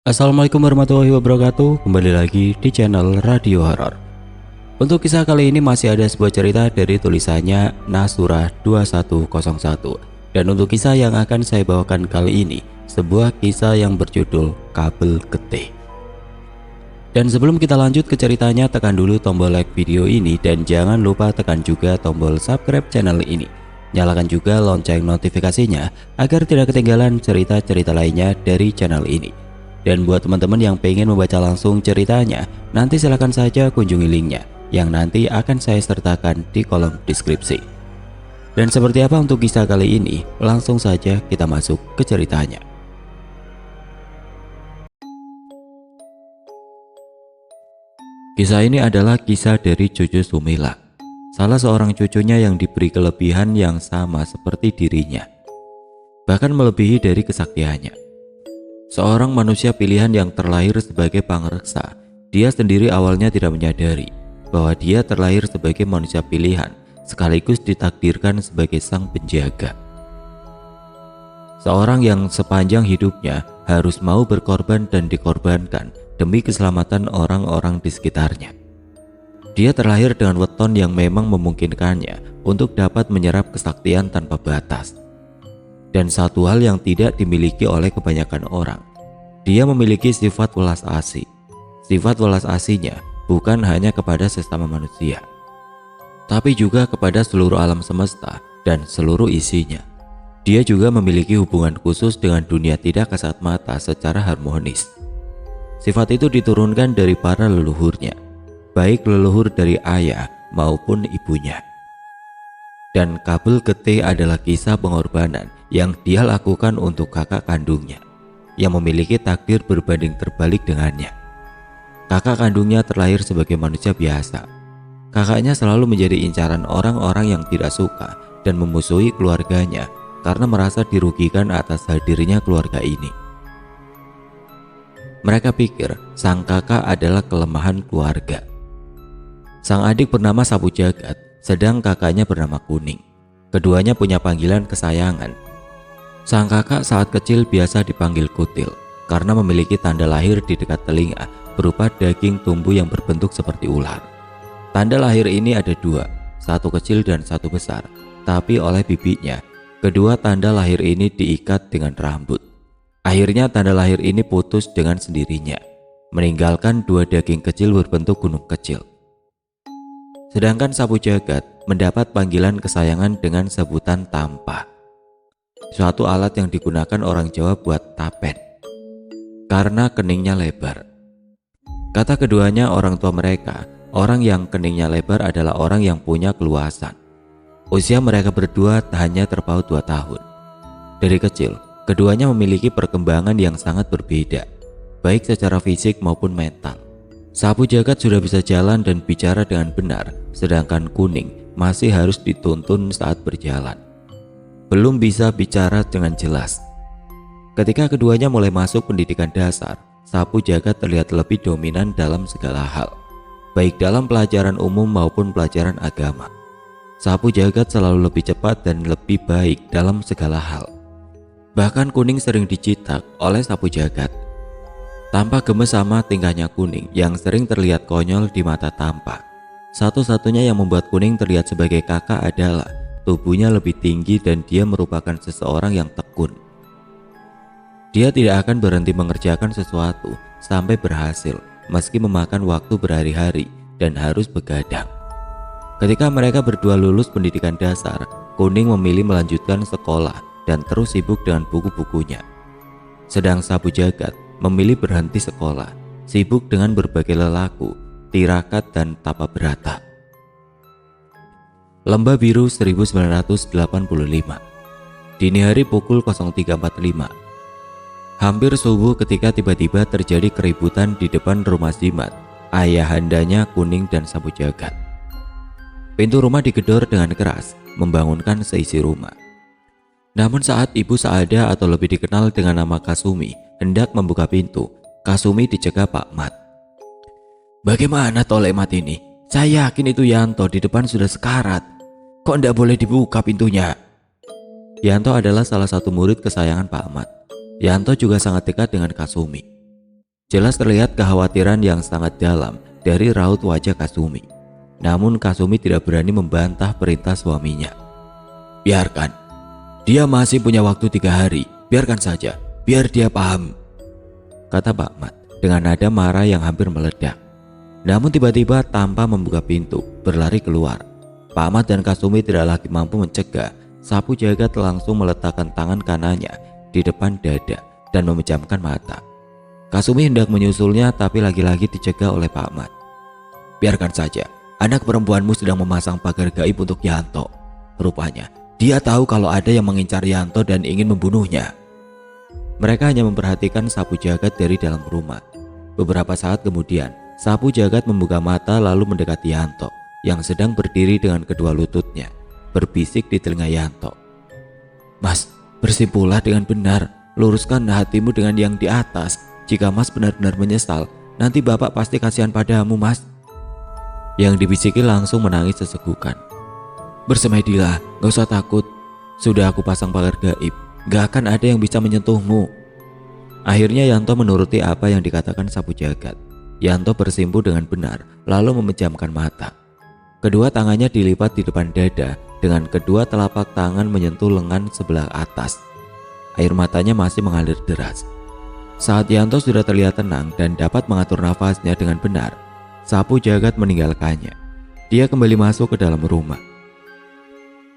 Assalamualaikum warahmatullahi wabarakatuh. Kembali lagi di channel Radio Horor. Untuk kisah kali ini masih ada sebuah cerita dari tulisannya Nasura 2101. Dan untuk kisah yang akan saya bawakan kali ini, sebuah kisah yang berjudul Kabel Getih. Dan sebelum kita lanjut ke ceritanya, tekan dulu tombol like video ini dan jangan lupa tekan juga tombol subscribe channel ini. Nyalakan juga lonceng notifikasinya agar tidak ketinggalan cerita-cerita lainnya dari channel ini. Dan buat teman-teman yang pengen membaca langsung ceritanya, nanti silahkan saja kunjungi linknya yang nanti akan saya sertakan di kolom deskripsi. Dan seperti apa untuk kisah kali ini? Langsung saja kita masuk ke ceritanya. Kisah ini adalah kisah dari cucu Sumila, salah seorang cucunya yang diberi kelebihan yang sama seperti dirinya, bahkan melebihi dari kesaktiannya. Seorang manusia pilihan yang terlahir sebagai pangreksa, dia sendiri awalnya tidak menyadari bahwa dia terlahir sebagai manusia pilihan sekaligus ditakdirkan sebagai sang penjaga. Seorang yang sepanjang hidupnya harus mau berkorban dan dikorbankan demi keselamatan orang-orang di sekitarnya. Dia terlahir dengan weton yang memang memungkinkannya untuk dapat menyerap kesaktian tanpa batas. Dan satu hal yang tidak dimiliki oleh kebanyakan orang, dia memiliki sifat welas asih. Sifat welas asihnya bukan hanya kepada sesama manusia, tapi juga kepada seluruh alam semesta dan seluruh isinya. Dia juga memiliki hubungan khusus dengan dunia tidak kasat mata secara harmonis. Sifat itu diturunkan dari para leluhurnya, baik leluhur dari ayah maupun ibunya. Dan kabel getih adalah kisah pengorbanan yang dia lakukan untuk kakak kandungnya yang memiliki takdir berbanding terbalik dengannya. Kakak kandungnya terlahir sebagai manusia biasa. Kakaknya selalu menjadi incaran orang-orang yang tidak suka dan memusuhi keluarganya karena merasa dirugikan atas hadirnya keluarga ini. Mereka pikir sang kakak adalah kelemahan keluarga. Sang adik bernama Sapu Jagat, sedang kakaknya bernama Kuning. Keduanya punya panggilan kesayangan. Sang kakak saat kecil biasa dipanggil Kutil karena memiliki tanda lahir di dekat telinga berupa daging tumbuh yang berbentuk seperti ular. Tanda lahir ini ada dua, satu kecil dan satu besar, tapi oleh bibinya, kedua tanda lahir ini diikat dengan rambut. Akhirnya tanda lahir ini putus dengan sendirinya, meninggalkan dua daging kecil berbentuk gunung kecil. Sedangkan Sapu Jagat mendapat panggilan kesayangan dengan sebutan tampah, suatu alat yang digunakan orang Jawa buat tapen, karena keningnya lebar. Kata keduanya orang tua mereka, orang yang keningnya lebar adalah orang yang punya keluasan. Usia mereka berdua hanya terpaut 2 tahun. Dari kecil, keduanya memiliki perkembangan yang sangat berbeda, baik secara fisik maupun mental. Sapu Jagat sudah bisa jalan dan bicara dengan benar, sedangkan Kuning masih harus dituntun saat berjalan. Belum bisa bicara dengan jelas. Ketika keduanya mulai masuk pendidikan dasar, Sapu Jagat terlihat lebih dominan dalam segala hal, baik dalam pelajaran umum maupun pelajaran agama. Sapu Jagat selalu lebih cepat dan lebih baik dalam segala hal. Bahkan Kuning sering dicitak oleh Sapu Jagat. Tampak gemes sama tingkahnya Kuning yang sering terlihat konyol di mata Tampak. Satu-satunya yang membuat Kuning terlihat sebagai kakak adalah tubuhnya lebih tinggi dan dia merupakan seseorang yang tekun. Dia tidak akan berhenti mengerjakan sesuatu sampai berhasil, meski memakan waktu berhari-hari dan harus begadang. Ketika mereka berdua lulus pendidikan dasar, Kuning memilih melanjutkan sekolah dan terus sibuk dengan buku-bukunya. Sedang Sapu Jagat memilih berhenti sekolah, sibuk dengan berbagai lelaku, tirakat dan tapa berata. Lembah Biru 1985. Dini hari pukul 03.45. Hampir subuh ketika tiba-tiba terjadi keributan di depan rumah Zimat, ayahandanya Kuning dan Sapu Jagat. Pintu rumah digedor dengan keras, membangunkan seisi rumah. Namun saat Ibu Saada atau lebih dikenal dengan nama Kasumi hendak membuka pintu, Kasumi dicegah Pak Mat. "Bagaimana Tolek Mat ini? Saya yakin itu Yanto di depan sudah sekarat. Kok tidak boleh dibuka pintunya?" Yanto adalah salah satu murid kesayangan Pak Ahmad. Yanto juga sangat dekat dengan Kasumi. Jelas terlihat kekhawatiran yang sangat dalam dari raut wajah Kasumi. Namun Kasumi tidak berani membantah perintah suaminya. Biarkan, dia masih punya waktu 3 hari, biarkan saja, biar dia paham, kata Pak Mat dengan nada marah yang hampir meledak. Namun tiba-tiba tanpa membuka pintu, berlari keluar. Pak Mat dan Kasumi tidak lagi mampu mencegah. Sapu Jagat langsung meletakkan tangan kanannya di depan dada dan memejamkan mata. Kasumi hendak menyusulnya tapi lagi-lagi dicegah oleh Pak Mat. Biarkan saja, anak perempuanmu sedang memasang pagar gaib untuk Yanto. Rupanya dia tahu kalau ada yang mengincar Yanto dan ingin membunuhnya. Mereka hanya memperhatikan Sapu Jagat dari dalam rumah. Beberapa saat kemudian, Sapu Jagat membuka mata lalu mendekati Yanto yang sedang berdiri dengan kedua lututnya, berbisik di telinga Yanto. Mas, bersimpulah dengan benar, luruskan hatimu dengan yang di atas. Jika Mas benar-benar menyesal, nanti Bapak pasti kasihan padamu, Mas. Yang dibisiki langsung menangis sesegukan. Bersemedilah, gak usah takut. Sudah aku pasang pagar gaib, gak akan ada yang bisa menyentuhmu. Akhirnya Yanto menuruti apa yang dikatakan Sapu Jagat. Yanto bersimpu dengan benar, lalu memejamkan mata. Kedua tangannya dilipat di depan dada, dengan kedua telapak tangan menyentuh lengan sebelah atas. Air matanya masih mengalir deras. Saat Yanto sudah terlihat tenang dan dapat mengatur nafasnya dengan benar, Sapu Jagat meninggalkannya. Dia kembali masuk ke dalam rumah.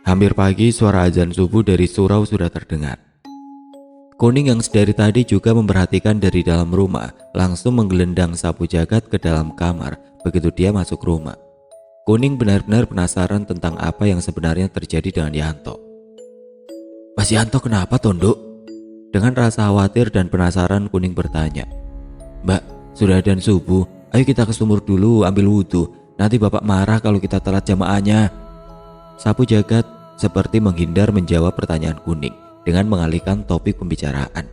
Hampir pagi, suara azan subuh dari surau sudah terdengar. Kuning yang sedari tadi juga memperhatikan dari dalam rumah, langsung menggelendang Sapu Jagat ke dalam kamar begitu dia masuk rumah. Kuning benar-benar penasaran tentang apa yang sebenarnya terjadi dengan Yanto. Mas Yanto kenapa, Tonduk? Dengan rasa khawatir dan penasaran, Kuning bertanya. Mbak, sudah adzan subuh, ayo kita ke sumur dulu ambil wudhu. Nanti Bapak marah kalau kita telat jamaahnya. Sapu Jagat seperti menghindar menjawab pertanyaan Kuning dengan mengalihkan topik pembicaraan.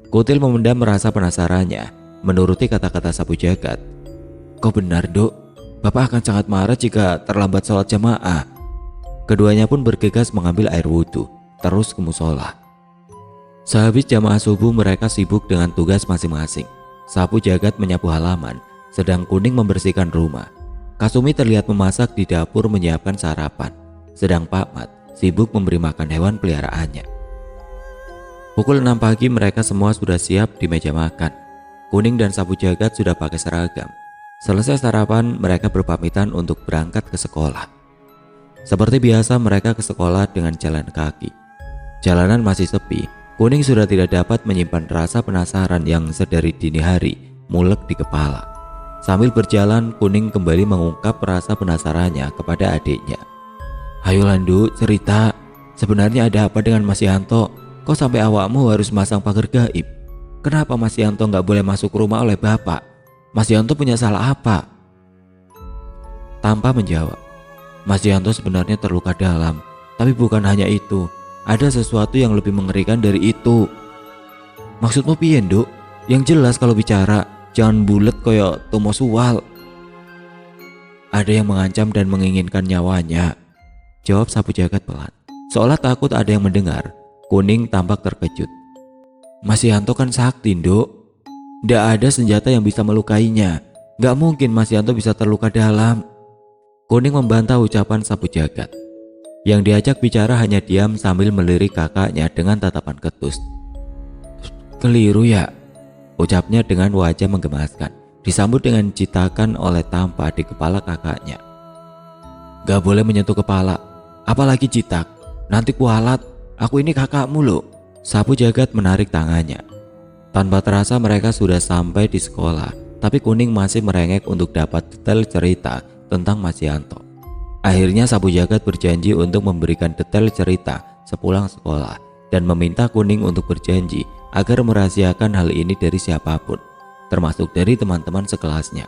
Kutil memendam rasa penasarannya, menuruti kata-kata Sapu Jagat. Kau benar, Dok. Bapak akan sangat marah jika terlambat sholat jamaah. Keduanya pun bergegas mengambil air wudhu, terus ke musola. Sehabis jamaah subuh, mereka sibuk dengan tugas masing-masing. Sapu Jagat menyapu halaman, sedang Kuning membersihkan rumah. Kasumi terlihat memasak di dapur menyiapkan sarapan, sedang Pak Mat sibuk memberi makan hewan peliharaannya. Pukul 6 pagi mereka semua sudah siap di meja makan. Kuning dan Sapu Jagat sudah pakai seragam. Selesai sarapan, mereka berpamitan untuk berangkat ke sekolah. Seperti biasa, mereka ke sekolah dengan jalan kaki. Jalanan masih sepi. Kuning sudah tidak dapat menyimpan rasa penasaran yang sedari dini hari mulek di kepala. Sambil berjalan, Kuning kembali mengungkap rasa penasarannya kepada adiknya. Ayo Landu, cerita. Sebenarnya ada apa dengan Mas Yanto? Kok sampai awakmu harus masang pagar gaib? Kenapa Mas Yanto nggak boleh masuk rumah oleh Bapak? Mas Yanto punya salah apa? Tanpa menjawab, Mas Yanto sebenarnya terluka dalam. Tapi bukan hanya itu, ada sesuatu yang lebih mengerikan dari itu. Maksudmu piye, Nduk? Yang jelas kalau bicara, jangan bulet koyo Tomo Suwal. Ada yang mengancam dan menginginkan nyawanya, jawab Sapu Jagat pelan. Seolah takut ada yang mendengar. Kuning tampak terkejut. Mas Yanto kan sakti, Nduk. Nggak ada senjata yang bisa melukainya. Nggak mungkin Mas Yanto bisa terluka dalam. Kuning membantah ucapan Sapu Jagat. Yang diajak bicara hanya diam sambil melirik kakaknya dengan tatapan ketus. Keliru ya, ucapnya dengan wajah menggemaskan, disambut dengan citakan oleh tampa di kepala kakaknya. Gak boleh menyentuh kepala, apalagi citak. Nanti kualat, aku ini kakakmu loh. Sapu Jagat menarik tangannya. Tanpa terasa mereka sudah sampai di sekolah, tapi Kuning masih merengek untuk dapat detail cerita tentang Mas Yanto. Akhirnya Sapu Jagat berjanji untuk memberikan detail cerita sepulang sekolah dan meminta Kuning untuk berjanji agar merahasiakan hal ini dari siapapun, termasuk dari teman-teman sekelasnya.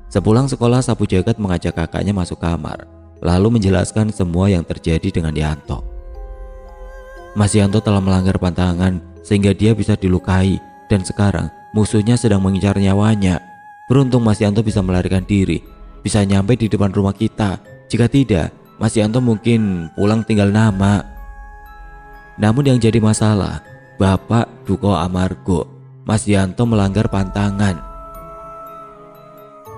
Sepulang sekolah, Sapu Jagat mengajak kakaknya masuk kamar, lalu menjelaskan semua yang terjadi dengan Yanto. Mas Yanto telah melanggar pantangan sehingga dia bisa dilukai, dan sekarang musuhnya sedang mengincar nyawanya. Beruntung Mas Yanto bisa melarikan diri, bisa nyampe di depan rumah kita. Jika tidak, Mas Yanto mungkin pulang tinggal nama. Namun yang jadi masalah, Bapak Duko Amargo. Mas Yanto melanggar pantangan.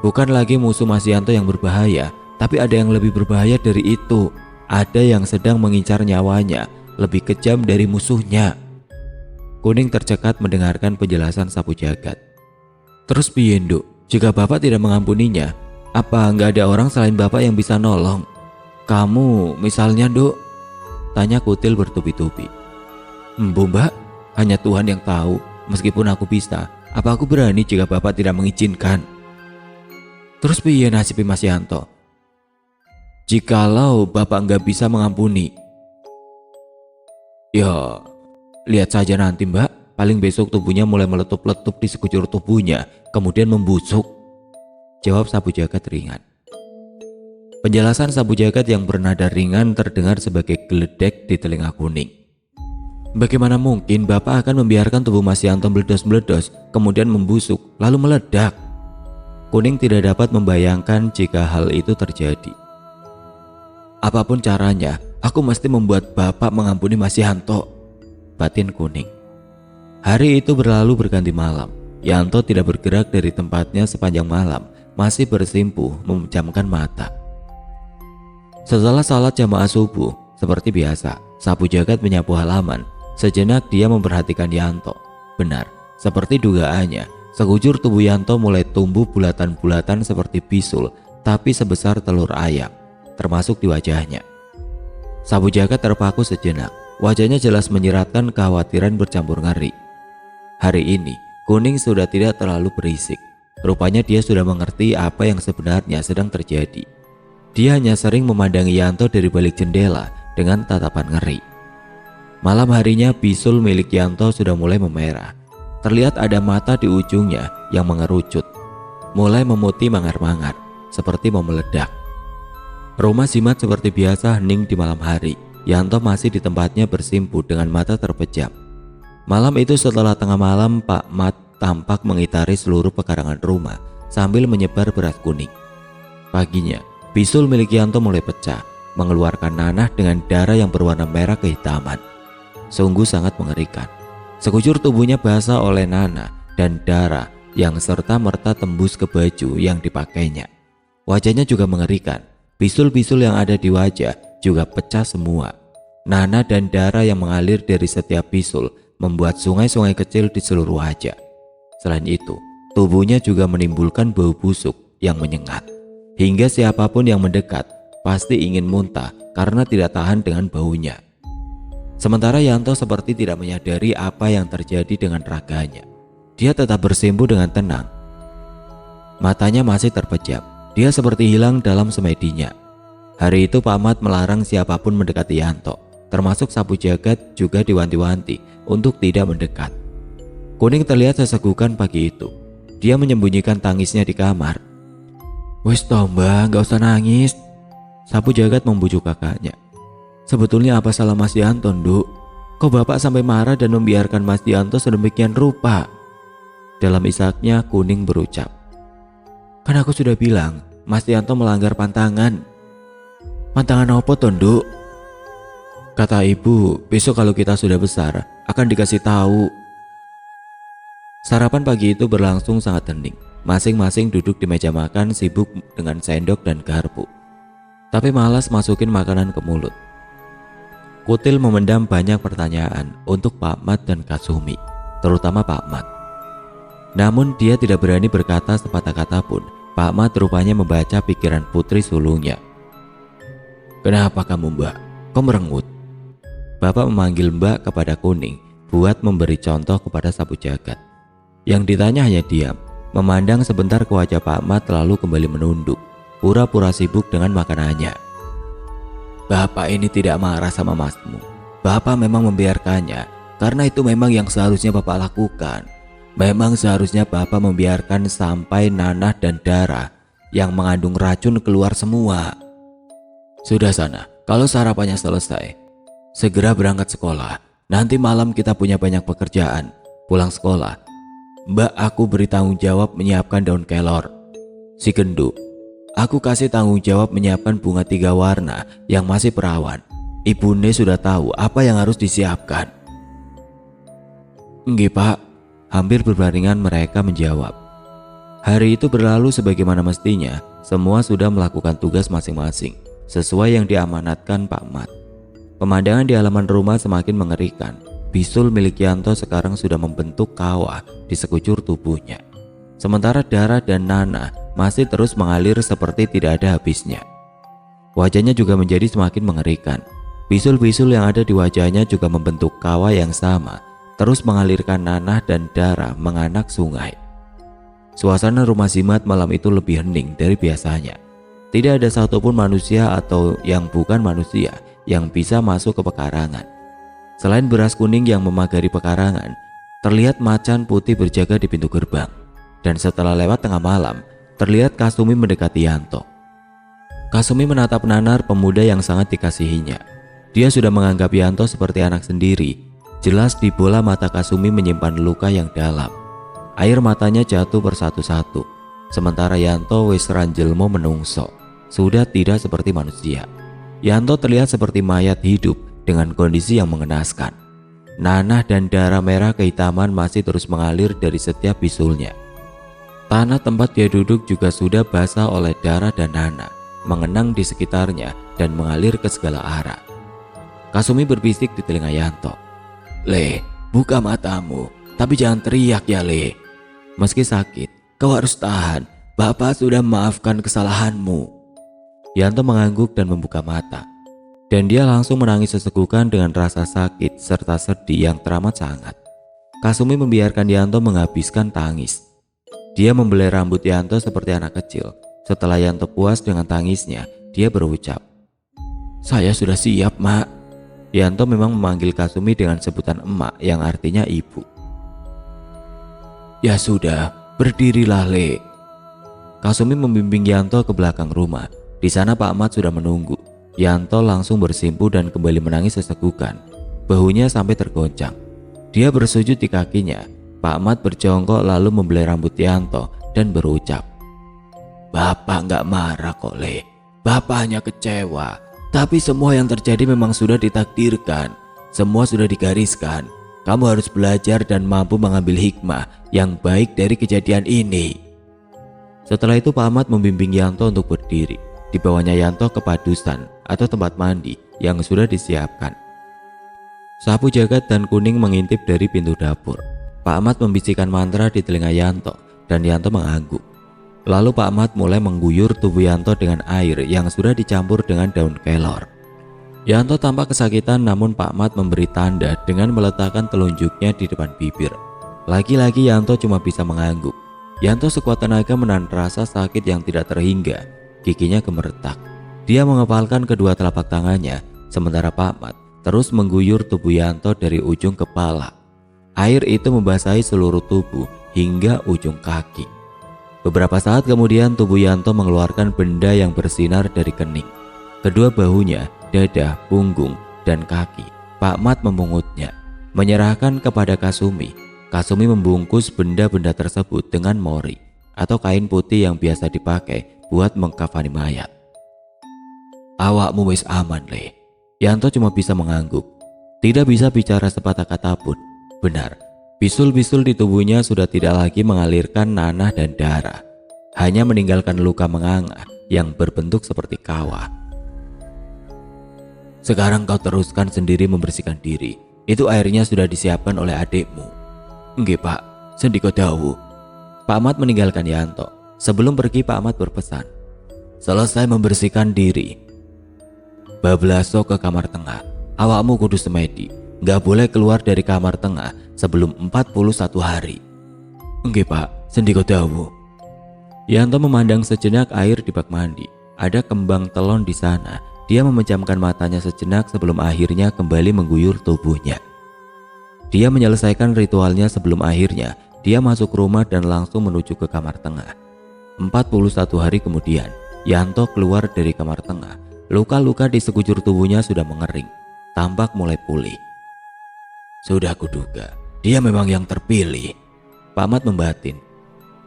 Bukan lagi musuh Mas Yanto yang berbahaya, tapi ada yang lebih berbahaya dari itu. Ada yang sedang mengincar nyawanya, lebih kejam dari musuhnya. Kuning tercekat mendengarkan penjelasan Sapu Jagat. Terus piye, Nduk? Jika Bapak tidak mengampuninya, apa nggak ada orang selain Bapak yang bisa nolong? Kamu misalnya, Nduk? Tanya Kutil bertubi-tubi. Embu, Mbak, hanya Tuhan yang tahu. Meskipun aku bisa, apa aku berani jika Bapak tidak mengizinkan? Terus piye nasib Mas Yanto? Jikalau Bapak nggak bisa mengampuni, ya lihat saja nanti, Mbak. Paling besok tubuhnya mulai meletup-letup di sekujur tubuhnya, kemudian membusuk. Jawab Sapu Jagat ringan. Penjelasan Sapu Jagat yang bernada ringan terdengar sebagai geledek di telinga Kuning. Bagaimana mungkin Bapak akan membiarkan tubuh Mas Yanto meledos-meledos, kemudian membusuk, lalu meledak? Kuning tidak dapat membayangkan jika hal itu terjadi. Apapun caranya, aku mesti membuat Bapak mengampuni Mas Yanto, batin Kuning. Hari itu berlalu berganti malam. Yanto tidak bergerak dari tempatnya sepanjang malam, masih bersimpuh memejamkan mata. Setelah salat jamaah subuh, seperti biasa, Sapu Jagat menyapu halaman. Sejenak dia memperhatikan Yanto. Benar, seperti dugaannya, sekujur tubuh Yanto mulai tumbuh bulatan-bulatan seperti bisul, tapi sebesar telur ayam, termasuk di wajahnya. Sapu Jagat terpaku sejenak. Wajahnya jelas menyiratkan kekhawatiran bercampur ngeri. Hari ini, Kuning sudah tidak terlalu berisik. Rupanya dia sudah mengerti apa yang sebenarnya sedang terjadi. Dia hanya sering memandangi Yanto dari balik jendela dengan tatapan ngeri. Malam harinya bisul milik Yanto sudah mulai memerah. Terlihat ada mata di ujungnya yang mengerucut, mulai memutih mangar-mangar, seperti mau meledak. Rumah Simat seperti biasa hening di malam hari. Yanto masih di tempatnya bersimpu dengan mata terpejam. Malam itu setelah tengah malam, Pak Mat tampak mengitari seluruh pekarangan rumah sambil menyebar beras kuning. Paginya, bisul milik Yanto mulai pecah, mengeluarkan nanah dengan darah yang berwarna merah kehitaman. Sungguh sangat mengerikan. Sekujur tubuhnya basah oleh nanah dan darah yang serta-merta tembus ke baju yang dipakainya. Wajahnya juga mengerikan. Bisul-bisul yang ada di wajah juga pecah semua. Nanah dan darah yang mengalir dari setiap bisul membuat sungai-sungai kecil di seluruh wajah. Selain itu, tubuhnya juga menimbulkan bau busuk yang menyengat. Hingga siapapun yang mendekat pasti ingin muntah karena tidak tahan dengan baunya. Sementara Yanto seperti tidak menyadari apa yang terjadi dengan raganya. Dia tetap bersimpu dengan tenang. Matanya masih terpejam. Dia seperti hilang dalam semedinya. Hari itu Pak Mat melarang siapapun mendekati Yanto, termasuk Sapu Jagat juga diwanti-wanti untuk tidak mendekat. Kuning terlihat sesegukan pagi itu. Dia menyembunyikan tangisnya di kamar. Wis toh Mbak, gak usah nangis. Sapu Jagat membujuk kakaknya. Sebetulnya apa salah Mas Yanto, Nduk? Kok Bapak sampai marah dan membiarkan Mas Yanto sedemikian rupa? Dalam isaknya Kuning berucap. Kan aku sudah bilang, Mas Yanto melanggar pantangan. Pantangan apa toh, Nduk? Kata ibu, besok kalau kita sudah besar, akan dikasih tahu. Sarapan pagi itu berlangsung sangat hening. Masing-masing duduk di meja makan sibuk dengan sendok dan garpu. Tapi malas masukin makanan ke mulut. Kutil memendam banyak pertanyaan untuk Pak Mat dan Kasumi, terutama Pak Mat. Namun dia tidak berani berkata sepatah kata pun. Pak Mat rupanya membaca pikiran putri sulungnya. Kenapa kamu Mbak? Kok merengut? Bapak memanggil Mbak kepada Kuning buat memberi contoh kepada Sapu Jagat. Yang ditanya hanya diam, memandang sebentar ke wajah Pak Mat lalu kembali menunduk, pura-pura sibuk dengan makanannya. Bapak ini tidak marah sama masmu. Bapak memang membiarkannya karena itu memang yang seharusnya Bapak lakukan. Memang seharusnya Bapak membiarkan sampai nanah dan darah yang mengandung racun keluar semua. Sudah sana, kalau sarapannya selesai, segera berangkat sekolah. Nanti malam kita punya banyak pekerjaan. Pulang sekolah, Mbak aku beri tanggung jawab menyiapkan daun kelor. Si Genduk, aku kasih tanggung jawab menyiapkan bunga 3 warna yang masih perawan. Ibune sudah tahu apa yang harus disiapkan. Nggih Pak. Hampir berbarengan mereka menjawab. Hari itu berlalu sebagaimana mestinya. Semua sudah melakukan tugas masing-masing sesuai yang diamanatkan Pak Mat. Pemandangan di halaman rumah semakin mengerikan. Bisul milik Yanto sekarang sudah membentuk kawah di sekujur tubuhnya. Sementara darah dan nanah masih terus mengalir seperti tidak ada habisnya. Wajahnya juga menjadi semakin mengerikan. Bisul-bisul yang ada di wajahnya juga membentuk kawah yang sama, terus mengalirkan nanah dan darah menganak sungai. Suasana rumah Zimat malam itu lebih hening dari biasanya. Tidak ada satupun manusia atau yang bukan manusia yang bisa masuk ke pekarangan. Selain beras kuning yang memagari pekarangan, terlihat macan putih berjaga di pintu gerbang. Dan setelah lewat tengah malam, terlihat Kasumi mendekati Yanto. Kasumi menatap nanar pemuda yang sangat dikasihinya. Dia sudah menganggap Yanto seperti anak sendiri. Jelas di bola mata Kasumi menyimpan luka yang dalam. Air matanya jatuh bersatu-satu. Sementara Yanto wis ranjelmo menungso, sudah tidak seperti manusia. Yanto terlihat seperti mayat hidup dengan kondisi yang mengenaskan. Nanah dan darah merah kehitaman masih terus mengalir dari setiap bisulnya. Tanah tempat dia duduk juga sudah basah oleh darah dan nanah, mengenang di sekitarnya dan mengalir ke segala arah. Kasumi berbisik di telinga Yanto. Le, buka matamu, tapi jangan teriak ya Le. Meski sakit, kau harus tahan. Bapak sudah memaafkan kesalahanmu. Yanto mengangguk dan membuka mata. Dan dia langsung menangis sesegukan dengan rasa sakit serta sedih yang teramat sangat. Kasumi membiarkan Yanto menghabiskan tangis. Dia membelai rambut Yanto seperti anak kecil. Setelah Yanto puas dengan tangisnya, dia berucap, "Saya sudah siap, Mak." Yanto memang memanggil Kasumi dengan sebutan emak yang artinya ibu. "Ya sudah, berdirilah Le." Kasumi membimbing Yanto ke belakang rumah. Di sana Pak Mat sudah menunggu. Yanto langsung bersimpu dan kembali menangis sesegukan. Bahunya sampai tergoncang. Dia bersujud di kakinya. Pak Mat berjongkok lalu membelai rambut Yanto dan berucap, "Bapak nggak marah kok Le. Bapak hanya kecewa. Tapi semua yang terjadi memang sudah ditakdirkan. Semua sudah digariskan. Kamu harus belajar dan mampu mengambil hikmah yang baik dari kejadian ini." Setelah itu Pak Mat membimbing Yanto untuk berdiri. Di bawahnya Yanto ke padusan atau tempat mandi yang sudah disiapkan. Sapu jagat dan kuning mengintip dari pintu dapur. Pak Mat membisikkan mantra di telinga Yanto dan Yanto mengangguk. Lalu Pak Mat mulai mengguyur tubuh Yanto dengan air yang sudah dicampur dengan daun kelor. Yanto tampak kesakitan, namun Pak Mat memberi tanda dengan meletakkan telunjuknya di depan bibir. Lagi-lagi Yanto cuma bisa mengangguk. Yanto sekuat tenaga menahan rasa sakit yang tidak terhingga. Giginya gemeretak. Dia mengepalkan kedua telapak tangannya, sementara Pak Mat terus mengguyur tubuh Yanto dari ujung kepala. Air itu membasahi seluruh tubuh hingga ujung kaki. Beberapa saat kemudian tubuh Yanto mengeluarkan benda yang bersinar dari kening. Kedua bahunya, dada, punggung, dan kaki. Pak Mat memungutnya, menyerahkan kepada Kasumi. Kasumi membungkus benda-benda tersebut dengan mori atau kain putih yang biasa dipakai buat mengkafani mayat. "Awakmu wis aman Le." Yanto cuma bisa mengangguk. Tidak bisa bicara sepatah kata pun. Benar, bisul-bisul di tubuhnya sudah tidak lagi mengalirkan nanah dan darah. Hanya meninggalkan luka menganga yang berbentuk seperti kawah. "Sekarang kau teruskan sendiri membersihkan diri. Itu airnya sudah disiapkan oleh adikmu." "Nggih Pak, sendika dawuh." Pak Mat meninggalkan Yanto. Sebelum pergi Pak Mat berpesan, "Selesai membersihkan diri, bablaso ke kamar tengah. Awakmu kudu semedi. Nggak boleh keluar dari kamar tengah sebelum 41 hari." "Nggih Pak, sendika dawuh." Yanto memandang sejenak air di bak mandi. Ada kembang telon di sana. Dia memejamkan matanya sejenak sebelum akhirnya kembali mengguyur tubuhnya. Dia menyelesaikan ritualnya sebelum akhirnya dia masuk rumah dan langsung menuju ke kamar tengah. 41 hari kemudian, Yanto keluar dari kamar tengah. Luka-luka di sekujur tubuhnya sudah mengering, tampak mulai pulih. "Sudah kuduga, dia memang yang terpilih," Pak Mat membatin.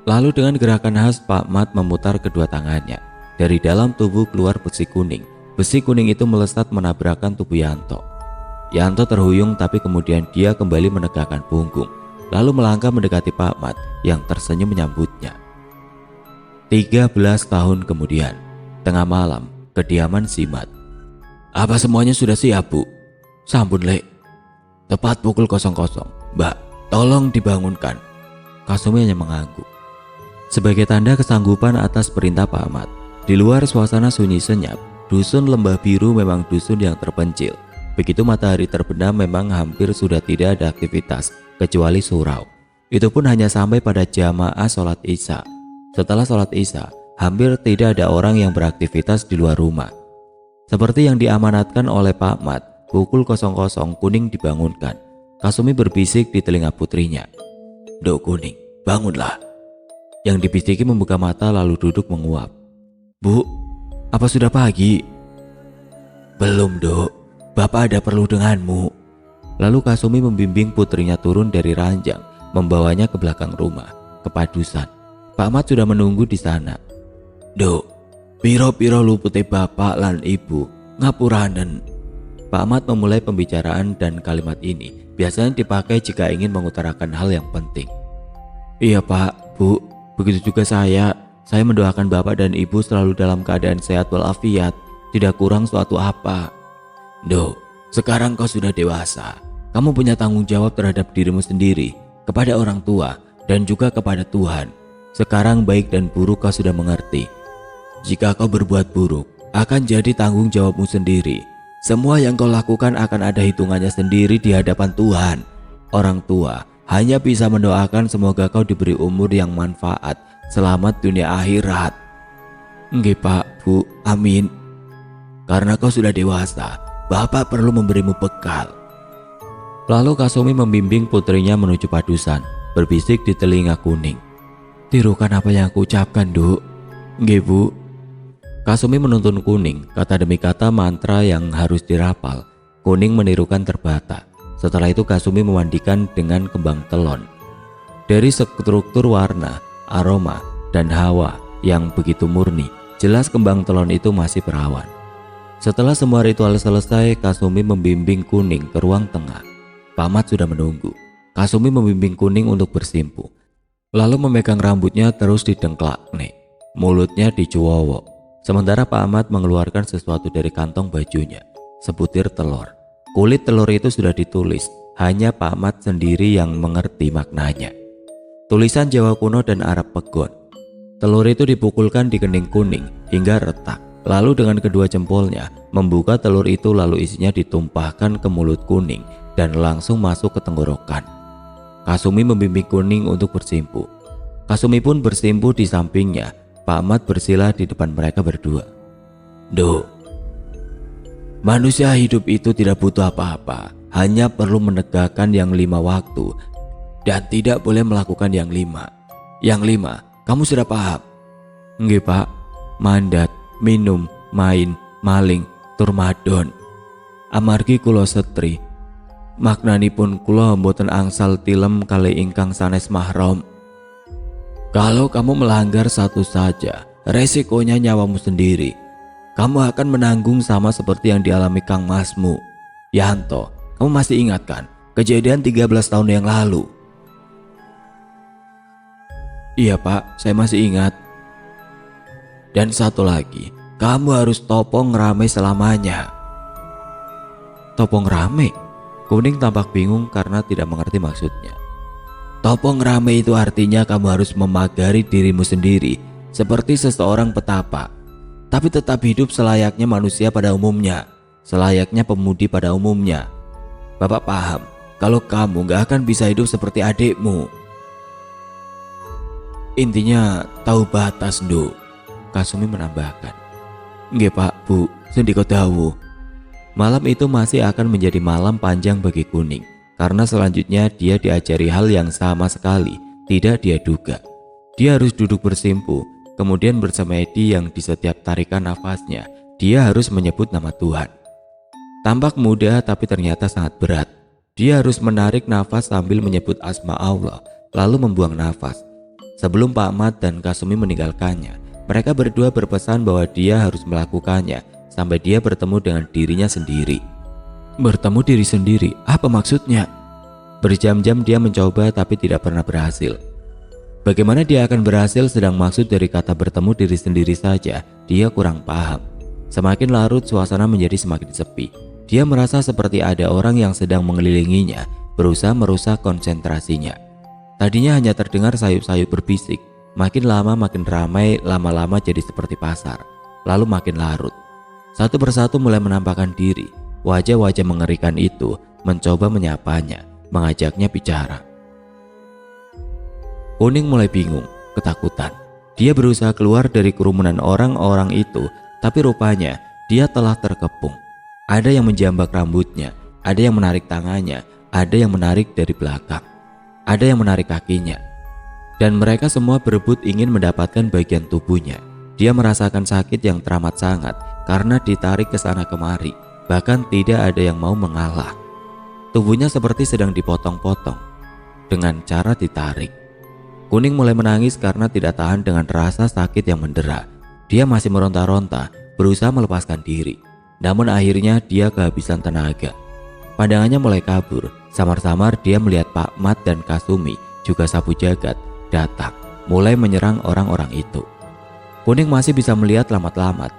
Lalu dengan gerakan khas Pak Mat memutar kedua tangannya. Dari dalam tubuh keluar besi kuning. Besi kuning itu melesat menabrakkan tubuh Yanto. Yanto terhuyung, tapi kemudian dia kembali menegakkan punggung. lalu melangkah mendekati Pak Mat yang tersenyum menyambutnya. 13 tahun kemudian, tengah malam, kediaman si Mat. "Apa semuanya sudah siap, Bu?" "Sampun, Lek. Tepat pukul 00. Mbak, tolong dibangunkan." Kasumi hanya mengangguk. Sebagai tanda kesanggupan atas perintah Pak Mat, di luar suasana sunyi senyap, dusun Lembah Biru memang dusun yang terpencil. Begitu matahari terbenam memang hampir sudah tidak ada aktivitas kecuali surau. Itu pun hanya sampai pada jamaah sholat Isya. Setelah sholat Isya, hampir tidak ada orang yang beraktivitas di luar rumah. Seperti yang diamanatkan oleh Pak Mat, pukul 00 Kuning dibangunkan. Kasumi berbisik di telinga putrinya. "Dok Kuning, bangunlah." Yang dibisiki membuka mata lalu duduk menguap. "Bu, apa sudah pagi?" "Belum, Dok. Bapak ada perlu denganmu." Lalu Kasumi membimbing putrinya turun dari ranjang, membawanya ke belakang rumah, ke padusan. Pak Mat sudah menunggu di sana. "Dok, piro-piro lupute bapak lan ibu ngapuranen." Pak Mat memulai pembicaraan dan kalimat ini biasanya dipakai jika ingin mengutarakan hal yang penting. "Iya Pak, Bu, begitu juga saya. Saya mendoakan bapak dan ibu selalu dalam keadaan sehat walafiat, tidak kurang suatu apa." "Dok, sekarang kau sudah dewasa. Kamu punya tanggung jawab terhadap dirimu sendiri, kepada orang tua, dan juga kepada Tuhan. Sekarang baik dan buruk kau sudah mengerti. Jika kau berbuat buruk, akan jadi tanggung jawabmu sendiri. Semua yang kau lakukan akan ada hitungannya sendiri di hadapan Tuhan. Orang tua hanya bisa mendoakan semoga kau diberi umur yang manfaat, selamat dunia akhirat." "Nggih Pak, Bu, amin. Karena kau sudah dewasa, Bapak perlu memberimu bekal." Lalu Kasumi membimbing putrinya menuju padusan, berbisik di telinga Kuning. "Tirukan apa yang aku ucapkan, Duk." "Nggih, Bu." Kasumi menuntun Kuning kata demi kata mantra yang harus dirapal. Kuning menirukan terbata. Setelah itu Kasumi memandikan dengan kembang telon. Dari struktur warna, aroma, dan hawa yang begitu murni, jelas kembang telon itu masih perawan. Setelah semua ritual selesai, Kasumi membimbing Kuning ke ruang tengah. Pak Mat sudah menunggu. Kasumi membimbing Kuning untuk bersimpu, lalu memegang rambutnya terus didengklakne, mulutnya dicuwowok. Sementara Pak Mat mengeluarkan sesuatu dari kantong bajunya, sebutir telur. Kulit telur itu sudah ditulis, hanya Pak Mat sendiri yang mengerti maknanya. Tulisan Jawa kuno dan Arab pegon. Telur itu dipukulkan di kening Kuning hingga retak. Lalu dengan kedua jempolnya membuka telur itu, lalu isinya ditumpahkan ke mulut Kuning dan langsung masuk ke tenggorokan. Kasumi membimbing Kuning untuk bersimpu. Kasumi pun bersimpu di sampingnya. Pak Mat bersila di depan mereka berdua. "Dok, manusia hidup itu tidak butuh apa-apa, hanya perlu menegakkan yang 5 waktu dan tidak boleh melakukan yang 5. Yang 5, kamu sudah paham?" "Nggih Pak. Mandat, minum, main, maling, turmadon. Amargi kula setri. Maknanipun kula mboten angsal tilem kali ingkang sanes mahram. Kalau kamu melanggar satu saja, resikonya nyawamu sendiri. Kamu akan menanggung sama seperti yang dialami Kang Masmu. Yanto, kamu masih ingat kan kejadian 13 tahun yang lalu?" "Iya Pak, saya masih ingat." "Dan satu lagi, kamu harus topong rame selamanya." "Topong rame?" Kuning tampak bingung karena tidak mengerti maksudnya. "Topong rame itu artinya kamu harus memagari dirimu sendiri seperti seseorang petapa, tapi tetap hidup selayaknya manusia pada umumnya, selayaknya pemudi pada umumnya. Bapak paham kalau kamu gak akan bisa hidup seperti adikmu. Intinya tahu batas, Nduk." Kasumi menambahkan. "Nggih Pak, Bu, sendika dawuh." Malam itu masih akan menjadi malam panjang bagi Kuning, karena selanjutnya dia diajari hal yang sama sekali tidak dia duga. Dia harus duduk bersimpu, kemudian bersemedi yang di setiap tarikan nafasnya dia harus menyebut nama Tuhan. Tampak mudah tapi ternyata sangat berat. Dia harus menarik nafas sambil menyebut asma Allah, lalu membuang nafas. Sebelum Pak Mat dan Kasumi meninggalkannya, mereka berdua berpesan bahwa dia harus melakukannya sampai dia bertemu dengan dirinya sendiri. "Bertemu diri sendiri? Apa maksudnya?" Berjam-jam dia mencoba tapi tidak pernah berhasil. Bagaimana dia akan berhasil sedang maksud dari kata bertemu diri sendiri saja dia kurang paham. Semakin larut suasana menjadi semakin sepi. Dia merasa seperti ada orang yang sedang mengelilinginya, berusaha merusak konsentrasinya. Tadinya hanya terdengar sayup-sayup berbisik, makin lama makin ramai, lama-lama jadi seperti pasar, lalu makin larut. Satu persatu mulai menampakkan diri. Wajah-wajah mengerikan itu mencoba menyapanya, mengajaknya bicara. Kuning mulai bingung, ketakutan. Dia berusaha keluar dari kerumunan orang-orang itu, tapi rupanya dia telah terkepung. Ada yang menjambak rambutnya, ada yang menarik tangannya, ada yang menarik dari belakang, ada yang menarik kakinya. Dan mereka semua berebut ingin mendapatkan bagian tubuhnya. Dia merasakan sakit yang teramat sangat karena ditarik ke sana kemari, bahkan tidak ada yang mau mengalah. Tubuhnya seperti sedang dipotong-potong dengan cara ditarik. Kuning mulai menangis karena tidak tahan dengan rasa sakit yang mendera. Dia masih meronta-ronta, berusaha melepaskan diri. Namun akhirnya dia kehabisan tenaga. Pandangannya mulai kabur. Samar-samar dia melihat Pak Mat dan Kasumi, juga Sapu Jagat, datang, mulai menyerang orang-orang itu. Kuning masih bisa melihat lamat-lamat,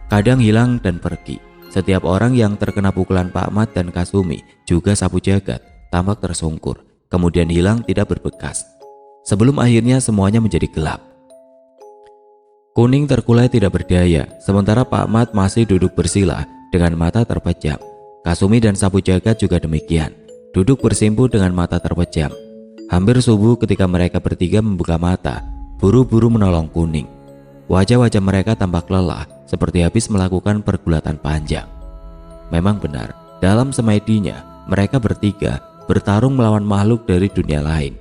kadang hilang dan pergi. Setiap orang yang terkena pukulan Pak Mat dan Kasumi, juga Sapu Jagat, tampak tersungkur, kemudian hilang tidak berbekas. Sebelum akhirnya semuanya menjadi gelap. Kuning terkulai tidak berdaya, sementara Pak Mat masih duduk bersila dengan mata terpejam. Kasumi dan Sapu Jagat juga demikian, duduk bersimpu dengan mata terpejam. Hampir subuh ketika mereka bertiga membuka mata, buru-buru menolong Kuning. Wajah-wajah mereka tampak lelah, seperti habis melakukan pergulatan panjang. Memang benar, dalam semedinya mereka bertiga bertarung melawan makhluk dari dunia lain.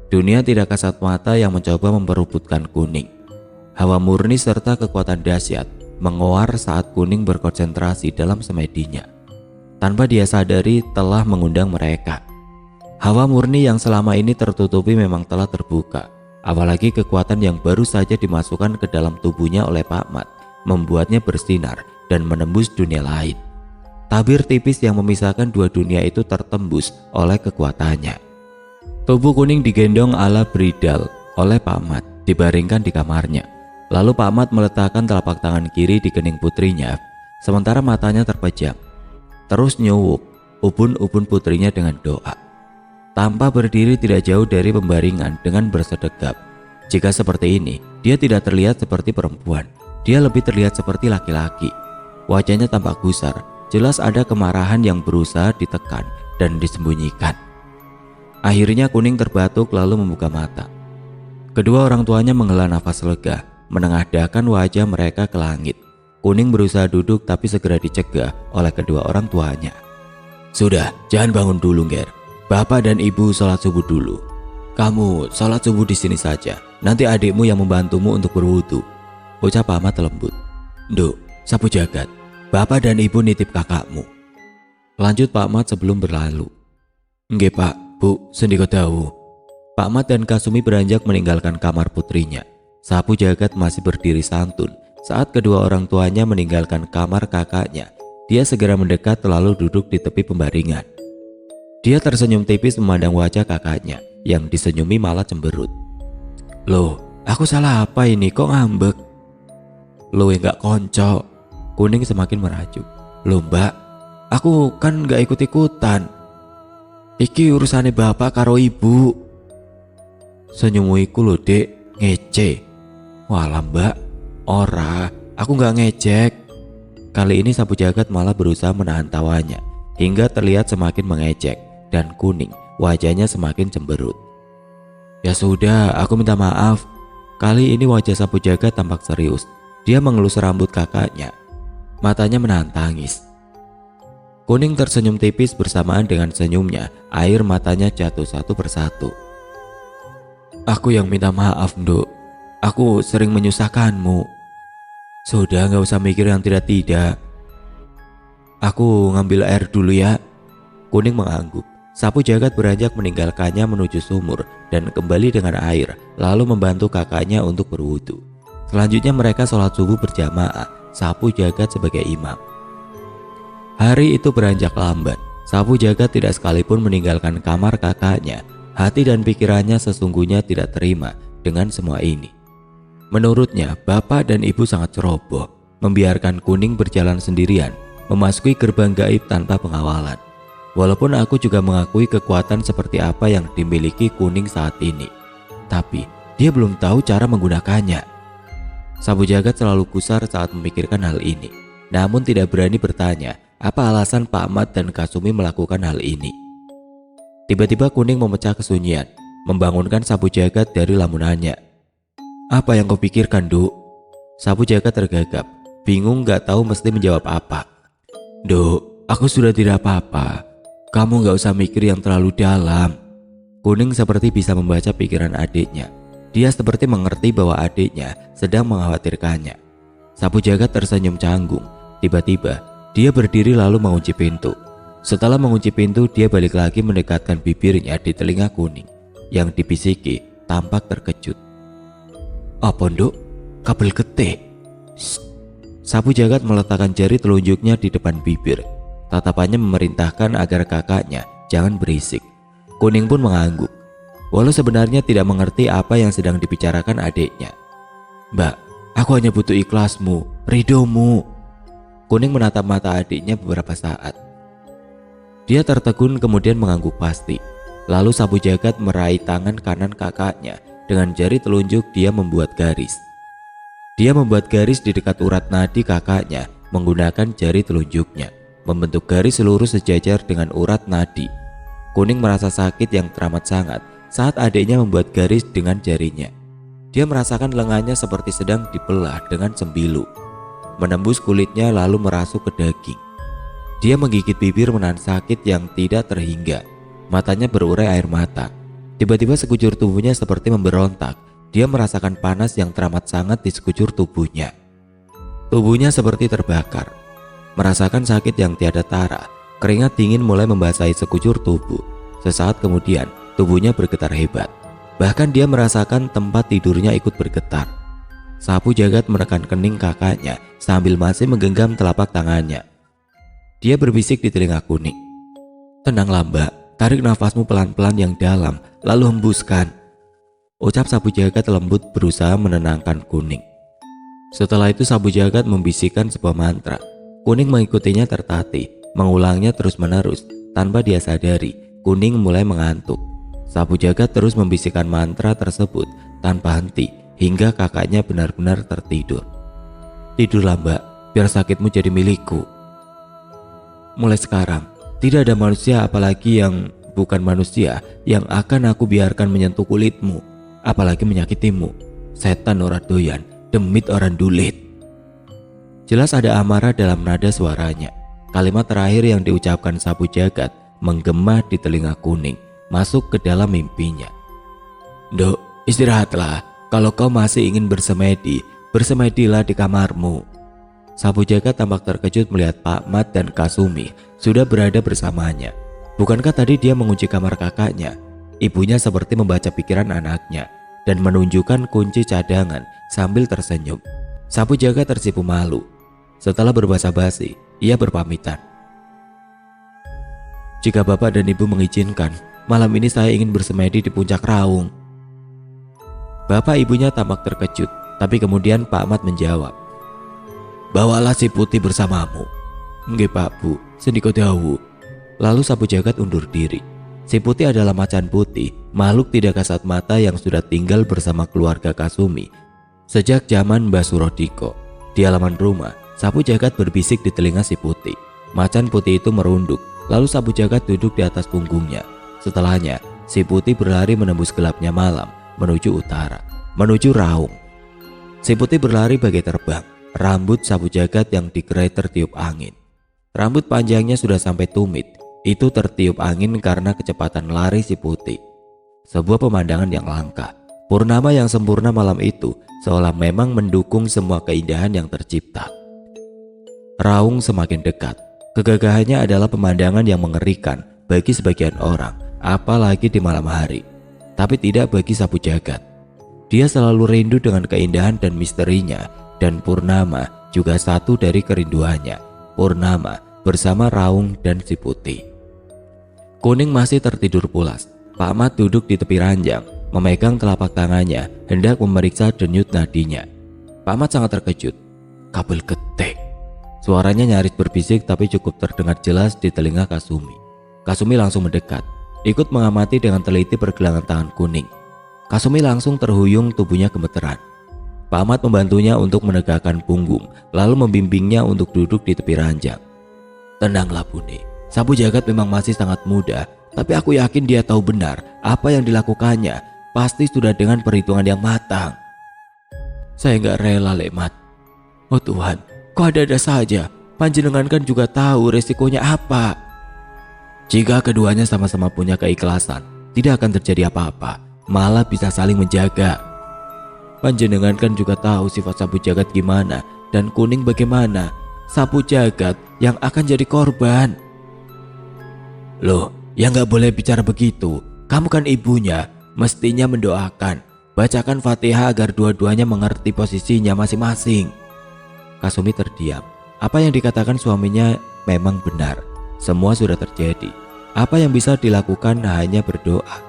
Dunia tidak kasat mata yang mencoba memperebutkan Kuning. Hawa murni serta kekuatan dahsyat menguar saat Kuning berkonsentrasi dalam semedinya. Tanpa dia sadari telah mengundang mereka. Hawa murni yang selama ini tertutupi memang telah terbuka. Apalagi kekuatan yang baru saja dimasukkan ke dalam tubuhnya oleh Pak Mat membuatnya bersinar dan menembus dunia lain. Tabir tipis yang memisahkan dua dunia itu tertembus oleh kekuatannya. Tubuh Kuning digendong ala bridal oleh Pak Mat, dibaringkan di kamarnya. Lalu Pak Mat meletakkan telapak tangan kiri di kening putrinya, sementara matanya terpejam. Terus nyuwuk ubun-ubun putrinya dengan doa. Tampak berdiri tidak jauh dari pembaringan dengan bersedekap. Jika seperti ini, dia tidak terlihat seperti perempuan. Dia lebih terlihat seperti laki-laki. Wajahnya tampak gusar, jelas ada kemarahan yang berusaha ditekan dan disembunyikan. Akhirnya Kuning terbatuk lalu membuka mata. Kedua orang tuanya menghela nafas lega, menengadahkan wajah mereka ke langit. Kuning berusaha duduk tapi segera dicegah oleh kedua orang tuanya. Sudah, jangan bangun dulu, Ger. Bapak dan ibu sholat subuh dulu. Kamu sholat subuh di sini saja. Nanti adikmu yang membantumu untuk berwudu, ucap Pak Mat lembut. Nduk, Sapu Jagat, bapak dan ibu nitip kakakmu, lanjut Pak Mat sebelum berlalu. Nggih Pak, Bu, sendika dawuh. Pak Mat dan Kasumi beranjak meninggalkan kamar putrinya. Sapu Jagat masih berdiri santun saat kedua orang tuanya meninggalkan kamar kakaknya. Dia segera mendekat lalu duduk di tepi pembaringan. Dia tersenyum tipis memandang wajah kakaknya yang disenyumi malah cemberut. Loh, aku salah apa ini kok ngambek? Loh enggak konco. Kuning semakin merajuk. Loh Mbak, aku kan gak ikut-ikutan. Iki urusannya bapak karo ibu. Senyumuiku loh dek, ngece. Walah Mbak, ora, aku gak ngejek. Kali ini Sapu Jagat malah berusaha menahan tawanya hingga terlihat semakin mengejek. Dan Kuning wajahnya semakin cemberut. Ya sudah, aku minta maaf. Kali ini wajah Sapu Jagat tampak serius. Dia mengelus rambut kakaknya. Matanya menahan tangis. Kuning tersenyum tipis bersamaan dengan senyumnya. Air matanya jatuh satu persatu. Aku yang minta maaf, Nduk. Aku sering menyusahkanmu. Sudah, gak usah mikir yang tidak-tidak. Aku ngambil air dulu ya. Kuning mengangguk. Sapu Jagat beranjak meninggalkannya menuju sumur dan kembali dengan air, lalu membantu kakaknya untuk berwudu. Selanjutnya mereka sholat subuh berjamaah, Sapu Jagat sebagai imam. Hari itu beranjak lambat. Sapu jagat tidak sekalipun meninggalkan kamar kakaknya. Hati dan pikirannya sesungguhnya tidak terima dengan semua ini. Menurutnya, bapak dan ibu sangat ceroboh, membiarkan Kuning berjalan sendirian, memasuki gerbang gaib tanpa pengawalan. Walaupun aku juga mengakui kekuatan seperti apa yang dimiliki Kuning saat ini, tapi dia belum tahu cara menggunakannya. Sapu jagat selalu gusar saat memikirkan hal ini, namun tidak berani bertanya apa alasan Pak Ahmad dan Kasumi melakukan hal ini. Tiba-tiba Kuning memecah kesunyian, membangunkan Sapu jagat dari lamunannya. "Apa yang kau pikirkan, Duk?" Sapu jagat tergagap, bingung gak tahu mesti menjawab apa. "Duk, aku sudah tidak apa-apa. Kamu gak usah mikir yang terlalu dalam." Kuning seperti bisa membaca pikiran adiknya. Dia seperti mengerti bahwa adiknya sedang mengkhawatirkannya. Sapu jagat tersenyum canggung. Tiba-tiba dia berdiri lalu mengunci pintu. Setelah mengunci pintu, dia balik lagi mendekatkan bibirnya di telinga Kuning. Yang dibisiki tampak terkejut. "Apa, Duk? Kabel getih?" Sapu jagat meletakkan jari telunjuknya di depan bibir. Tatapannya memerintahkan agar kakaknya jangan berisik. Kuning pun mengangguk, walau sebenarnya tidak mengerti apa yang sedang dibicarakan adiknya. "Mbak, aku hanya butuh ikhlasmu, ridhomu." Kuning menatap mata adiknya beberapa saat. Dia tertegun kemudian mengangguk pasti. Lalu Sapu jagat meraih tangan kanan kakaknya. Dengan jari telunjuk dia membuat garis. Dia membuat garis di dekat urat nadi kakaknya menggunakan jari telunjuknya, membentuk garis lurus sejajar dengan urat nadi. Kuning merasa sakit yang teramat sangat saat adiknya membuat garis dengan jarinya. Dia merasakan lengannya seperti sedang dibelah dengan sembilu, menembus kulitnya lalu merasuk ke daging. Dia menggigit bibir menahan sakit yang tidak terhingga. Matanya berurai air mata. Tiba-tiba sekujur tubuhnya seperti memberontak. Dia merasakan panas yang teramat sangat di sekujur tubuhnya. Tubuhnya seperti terbakar. Merasakan sakit yang tiada tara. Keringat dingin mulai membasahi sekujur tubuh. Sesaat kemudian tubuhnya bergetar hebat. Bahkan dia merasakan tempat tidurnya ikut bergetar. Sapu jagat menekan kening kakaknya sambil masih menggenggam telapak tangannya. Dia berbisik di telinga Kuning. "Tenanglah, Mbak, tarik nafasmu pelan-pelan yang dalam, lalu hembuskan." Ucap Sapu jagat lembut berusaha menenangkan Kuning. Setelah itu Sapu jagat membisikkan sebuah mantra. Kuning mengikutinya tertatih, mengulangnya terus-menerus. Tanpa dia sadari, Kuning mulai mengantuk. Sapu jagat terus membisikkan mantra tersebut tanpa henti hingga kakaknya benar-benar tertidur. "Tidurlah, Mbak, biar sakitmu jadi milikku. Mulai sekarang, tidak ada manusia apalagi yang bukan manusia yang akan aku biarkan menyentuh kulitmu, apalagi menyakitimu. Setan ora doyan, demit orang dulit." Jelas ada amarah dalam nada suaranya. Kalimat terakhir yang diucapkan Sapu jagat menggema di telinga Kuning, masuk ke dalam mimpinya. "Duk, istirahatlah. Kalau kau masih ingin bersemedi, bersemedilah di kamarmu." Sapu jagat tampak terkejut melihat Pak Ahmad dan Kasumi sudah berada bersamanya. Bukankah tadi dia mengunci kamar kakaknya? Ibunya seperti membaca pikiran anaknya dan menunjukkan kunci cadangan sambil tersenyum. Sapu jagat tersipu malu. Setelah berbasa-basi, ia berpamitan. "Jika bapak dan ibu mengizinkan, malam ini saya ingin bersemedi di puncak Raung." Bapak ibunya tampak terkejut, tapi kemudian Pak Ahmad menjawab, "Bawalah si Putih bersamamu." "Nggih Pak Bu, sendiko dawu." Lalu Sapu jagat undur diri. Si Putih adalah macan putih, makhluk tidak kasat mata yang sudah tinggal bersama keluarga Kasumi sejak zaman Mbah Surodiko. Di halaman rumah, Sapu jagat berbisik di telinga si Putih. Macan putih itu merunduk, lalu Sapu jagat duduk di atas punggungnya. Setelahnya, si Putih berlari menembus gelapnya malam menuju utara, menuju Raung. Si Putih berlari bagai terbang. Rambut Sapu jagat yang digerai tertiup angin. Rambut panjangnya sudah sampai tumit. Itu tertiup angin karena kecepatan lari si Putih. Sebuah pemandangan yang langka. Purnama yang sempurna malam itu seolah memang mendukung semua keindahan yang tercipta. Raung semakin dekat. Kegagahannya adalah pemandangan yang mengerikan bagi sebagian orang, apalagi di malam hari. Tapi tidak bagi Sapu jagat. Dia selalu rindu dengan keindahan dan misterinya, dan Purnama juga satu dari kerinduannya. Purnama bersama Raung dan si Putih. Kuning masih tertidur pulas. Pak Ahmad duduk di tepi ranjang, memegang telapak tangannya, hendak memeriksa denyut nadinya. Pak Ahmad sangat terkejut. Kabel getih. Suaranya nyaris berbisik tapi cukup terdengar jelas di telinga Kasumi. Kasumi langsung mendekat, ikut mengamati dengan teliti pergelangan tangan kuning. Kasumi langsung terhuyung, tubuhnya gemeteran. Pak Ahmad membantunya untuk menegakkan punggung, lalu membimbingnya untuk duduk di tepi ranjang. Tenanglah Bune, Sapu Jagat memang masih sangat muda, tapi aku yakin dia tahu benar apa yang dilakukannya, pasti sudah dengan perhitungan yang matang. Saya nggak rela Lekmat. Oh Tuhan, kok ada-ada saja, panjenengan kan juga tahu resikonya apa. Jika keduanya sama-sama punya keikhlasan, tidak akan terjadi apa-apa, malah bisa saling menjaga. Panjenengan kan juga tahu sifat Sapu Jagat gimana, dan Kuning bagaimana. Sapu Jagat yang akan jadi korban. Loh, ya nggak boleh bicara begitu. Kamu kan ibunya, mestinya mendoakan. Bacakan Fatihah agar dua-duanya mengerti posisinya masing-masing. Kasumi terdiam. Apa yang dikatakan suaminya memang benar. Semua sudah terjadi. Apa yang bisa dilakukan hanya berdoa.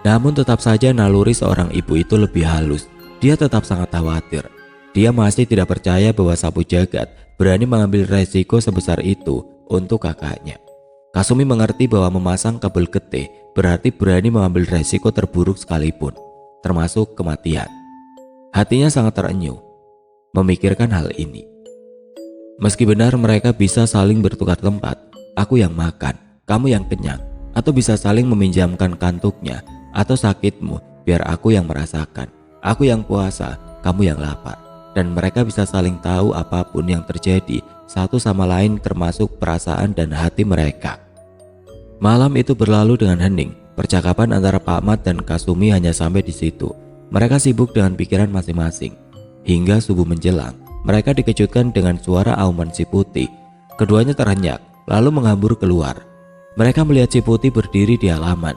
Namun tetap saja naluri seorang ibu itu lebih halus. Dia tetap sangat khawatir. Dia masih tidak percaya bahwa Sapu Jagat berani mengambil resiko sebesar itu untuk kakaknya. Kasumi mengerti bahwa memasang kabel getih berarti berani mengambil resiko terburuk sekalipun, termasuk kematian. Hatinya sangat terenyuh memikirkan hal ini. Meski benar mereka bisa saling bertukar tempat, aku yang makan, kamu yang kenyang, atau bisa saling meminjamkan kantuknya atau sakitmu biar aku yang merasakan, aku yang puasa, kamu yang lapar. Dan mereka bisa saling tahu apapun yang terjadi satu sama lain termasuk perasaan dan hati mereka. Malam itu berlalu dengan hening. Percakapan antara Pak Ahmad dan Kasumi hanya sampai di situ. Mereka sibuk dengan pikiran masing-masing. Hingga subuh menjelang, mereka dikejutkan dengan suara auman si Putih. Keduanya terhenyak, lalu menghambur keluar. Mereka melihat si Putih berdiri di halaman.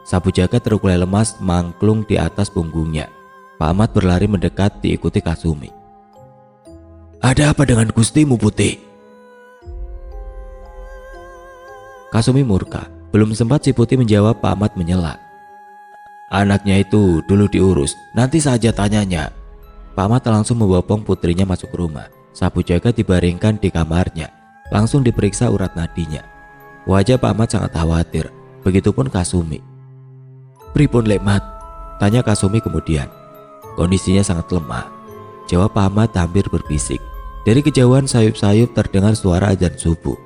Sapu Jagat terkulai lemas mangklung di atas punggungnya. Pak Ahmad berlari mendekat diikuti Kasumi. Ada apa dengan Gustimu Putih? Kasumi murka. Belum sempat si Putih menjawab, Pak Ahmad menyela. Anaknya itu dulu diurus, nanti saja tanyanya. Pak Ahmad langsung membopong putrinya masuk rumah. Sapu Jagat dibaringkan di kamarnya. Langsung diperiksa urat nadinya. Wajah Pak Ahmad sangat khawatir. Begitupun Kasumi. Pripun Lekmat? Tanya Kasumi kemudian. Kondisinya sangat lemah. Jawab Pak Ahmad hampir berbisik. Dari kejauhan sayup-sayup terdengar suara azan subuh.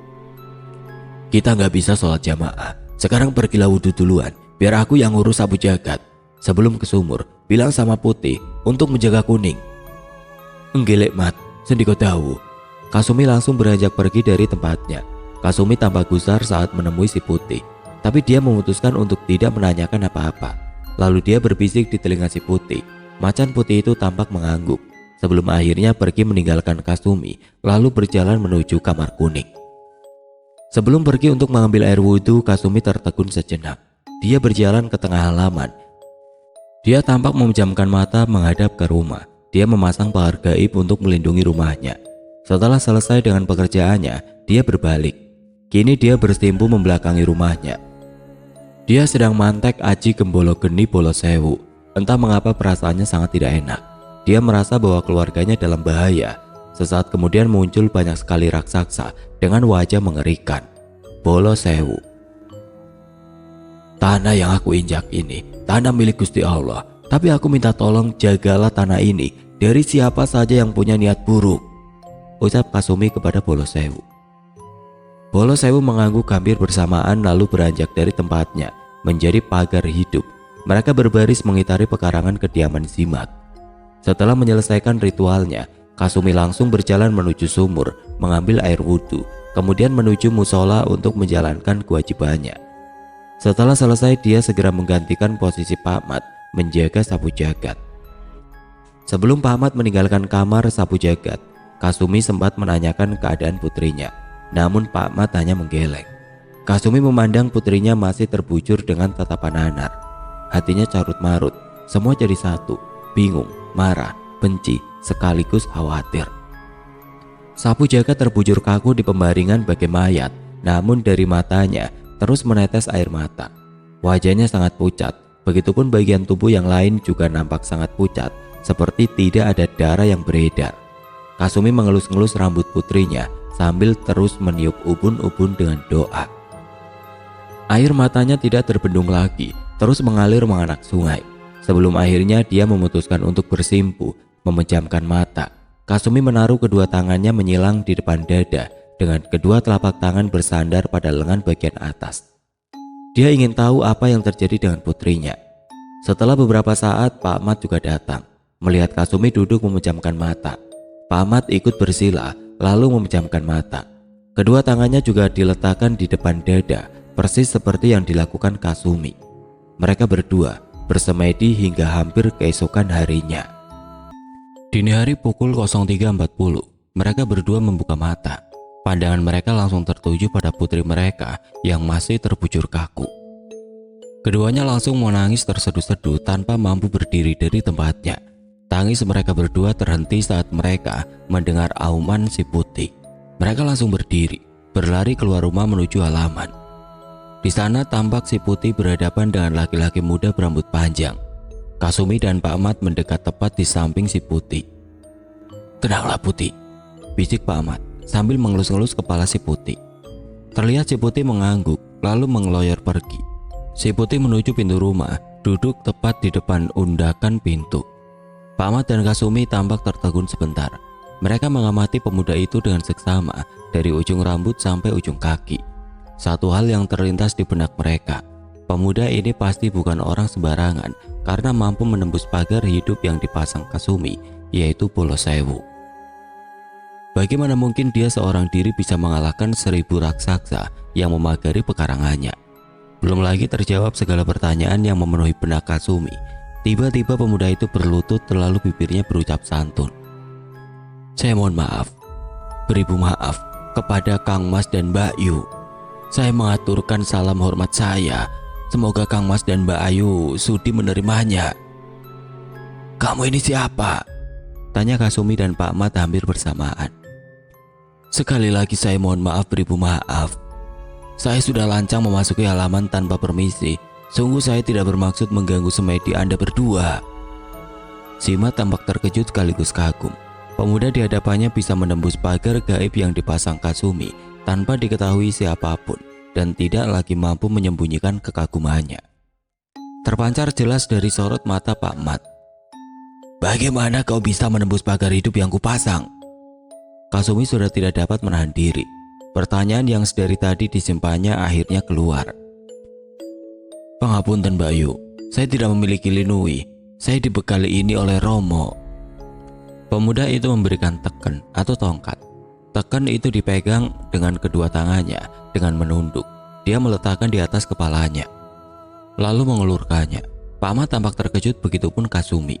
Kita nggak bisa sholat jamaah. Sekarang pergilah wudhu duluan, biar aku yang ngurus Sapu Jagat. Sebelum ke sumur, bilang sama Putih untuk menjaga Kuning. Enggak Lekmat, sendiko tahu. Kasumi langsung beranjak pergi dari tempatnya. Kasumi tampak gusar saat menemui si Putih, tapi dia memutuskan untuk tidak menanyakan apa-apa. Lalu dia berbisik di telinga si Putih. Macan putih itu tampak mengangguk. Sebelum akhirnya pergi meninggalkan Kasumi, lalu berjalan menuju kamar Kuning. Sebelum pergi untuk mengambil air wudhu, Kasumi tertegun sejenak. Dia berjalan ke tengah halaman. Dia tampak memejamkan mata menghadap ke rumah. Dia memasang pagar gaib untuk melindungi rumahnya. Setelah selesai dengan pekerjaannya, dia berbalik. Kini dia bersimpu membelakangi rumahnya. Dia sedang mantek Aji Gembolo Geni Bolo Sewu. Entah mengapa perasaannya sangat tidak enak. Dia merasa bahwa keluarganya dalam bahaya. Sesaat kemudian muncul banyak sekali raksasa dengan wajah mengerikan. Bolo Sewu. Tanah yang aku injak ini, tanah milik Gusti Allah. Tapi aku minta tolong jagalah tanah ini dari siapa saja yang punya niat buruk. Ucap Kasumi kepada Bolo Sewu. Bolo Sewu mengangguk hampir bersamaan lalu beranjak dari tempatnya menjadi pagar hidup. Mereka berbaris mengitari pekarangan kediaman Zimat. Setelah menyelesaikan ritualnya, Kasumi langsung berjalan menuju sumur, mengambil air wudhu, kemudian menuju musola untuk menjalankan kewajibannya. Setelah selesai, dia segera menggantikan posisi Pak Ahmad menjaga Sapu Jagat. Sebelum Pak Ahmad meninggalkan kamar Sapu Jagat, Kasumi sempat menanyakan keadaan putrinya. Namun Pak Ahmad hanya menggeleng. Kasumi memandang putrinya masih terbujur dengan tatapan nanar. Hatinya carut marut, semua jadi satu, bingung, marah, benci, sekaligus khawatir. Sapu Jagat terbujur kaku di pembaringan bagai mayat, namun dari matanya terus menetes air mata. Wajahnya sangat pucat, begitupun bagian tubuh yang lain juga nampak sangat pucat, seperti tidak ada darah yang beredar. Kasumi mengelus-ngelus rambut putrinya sambil terus meniup ubun-ubun dengan doa. Air matanya tidak terbendung lagi, terus mengalir menganak sungai. Sebelum akhirnya dia memutuskan untuk bersimpuh, memejamkan mata. Kasumi menaruh kedua tangannya menyilang di depan dada, dengan kedua telapak tangan bersandar pada lengan bagian atas. Dia ingin tahu apa yang terjadi dengan putrinya. Setelah beberapa saat, Pak Ahmad juga datang. Melihat Kasumi duduk memejamkan mata, Pak Ahmad ikut bersila lalu memejamkan mata. Kedua tangannya juga diletakkan di depan dada, persis seperti yang dilakukan Kasumi. Mereka berdua bersemedi hingga hampir keesokan harinya. Dini hari pukul 03.40, mereka berdua membuka mata. Pandangan mereka langsung tertuju pada putri mereka yang masih terbujur kaku. Keduanya langsung menangis terseduh-seduh tanpa mampu berdiri dari tempatnya. Tangis mereka berdua terhenti saat mereka mendengar auman si putih. Mereka langsung berdiri, berlari keluar rumah menuju halaman. Di sana tampak si putih berhadapan dengan laki-laki muda berambut panjang. Kasumi dan Pak Ahmad mendekat tepat di samping si putih. "Tenanglah Putih," bisik Pak Ahmad sambil mengelus-ngelus kepala si putih. Terlihat si putih mengangguk lalu mengeloyor pergi. Si putih menuju pintu rumah, duduk tepat di depan undakan pintu. Pak Ahmad dan Kasumi tampak tertegun sebentar. Mereka mengamati pemuda itu dengan seksama dari ujung rambut sampai ujung kaki. Satu hal yang terlintas di benak mereka, pemuda ini pasti bukan orang sembarangan karena mampu menembus pagar hidup yang dipasang Kasumi, yaitu Pulau Sewu. Bagaimana mungkin dia seorang diri bisa mengalahkan 1000 raksasa yang memagari pekarangannya? Belum lagi terjawab segala pertanyaan yang memenuhi benak Kasumi. Tiba-tiba pemuda itu berlutut lalu bibirnya berucap santun. "Saya mohon maaf, beribu maaf kepada Kang Mas dan Mbak Yu. Saya mengaturkan salam hormat saya. Semoga Kang Mas dan Mbak Ayu sudi menerimanya." "Kamu ini siapa?" tanya Kasumi dan Pak Ahmad hampir bersamaan. "Sekali lagi saya mohon maaf beribu maaf. Saya sudah lancang memasuki halaman tanpa permisi. Sungguh saya tidak bermaksud mengganggu semedi Anda berdua." Sima tampak terkejut sekaligus kagum. Pemuda di hadapannya bisa menembus pagar gaib yang dipasang Kasumi tanpa diketahui siapapun dan tidak lagi mampu menyembunyikan kekagumannya. Terpancar jelas dari sorot mata Pak Ahmad. "Bagaimana kau bisa menembus pagar hidup yang kupasang?" Kasumi sudah tidak dapat menahan diri. Pertanyaan yang sedari tadi disimpannya akhirnya keluar. "Pangapunten Mbak Yu, saya tidak memiliki linui. Saya dibekali ini oleh Romo." Pemuda itu memberikan teken atau tongkat. Teken itu dipegang dengan kedua tangannya dengan menunduk. Dia meletakkan di atas kepalanya, lalu mengulurkannya. Pak Ahmad tampak terkejut, begitupun Kasumi.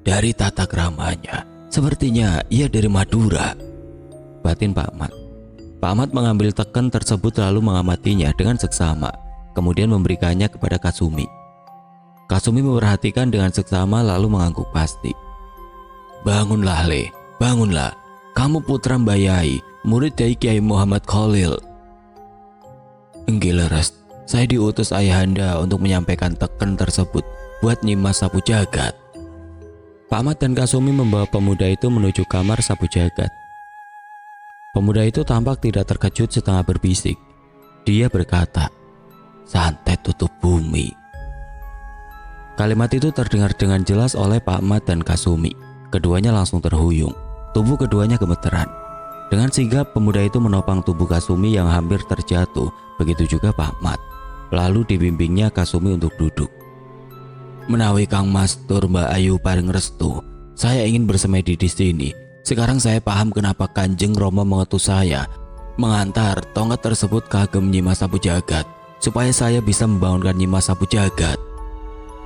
"Dari tata keramanya, sepertinya ia dari Madura," batin Pak Ahmad. Pak Ahmad mengambil teken tersebut lalu mengamatinya dengan seksama, kemudian memberikannya kepada Kasumi. Kasumi memperhatikan dengan seksama lalu mengangguk pasti. "Bangunlah Le, bangunlah. Kamu putra Mbak Yai, murid dari Kiai Muhammad Khalil." "Enggak leres, saya diutus ayahanda untuk menyampaikan teken tersebut buat Nyimas Sapu Jagat." Pak Ahmad dan Kasumi membawa pemuda itu menuju kamar Sapu Jagat. Pemuda itu tampak tidak terkejut, setengah berbisik. Dia berkata, "Santet tutup bumi." Kalimat itu terdengar dengan jelas oleh Pak Ahmad dan Kasumi. Keduanya langsung terhuyung. Tubuh keduanya gemeteran. Dengan sigap pemuda itu menopang tubuh Kasumi yang hampir terjatuh, begitu juga Pak Ahmad. Lalu dibimbingnya Kasumi untuk duduk. "Menawi Kang Mas tur Mbak Ayu paring restu, saya ingin bersemedi di sini. Sekarang saya paham kenapa Kanjeng Romo mengutus saya mengantar tongkat tersebut ke agem Nyimas Sapu Jagat, supaya saya bisa membangunkan Nyimas Sapu Jagat."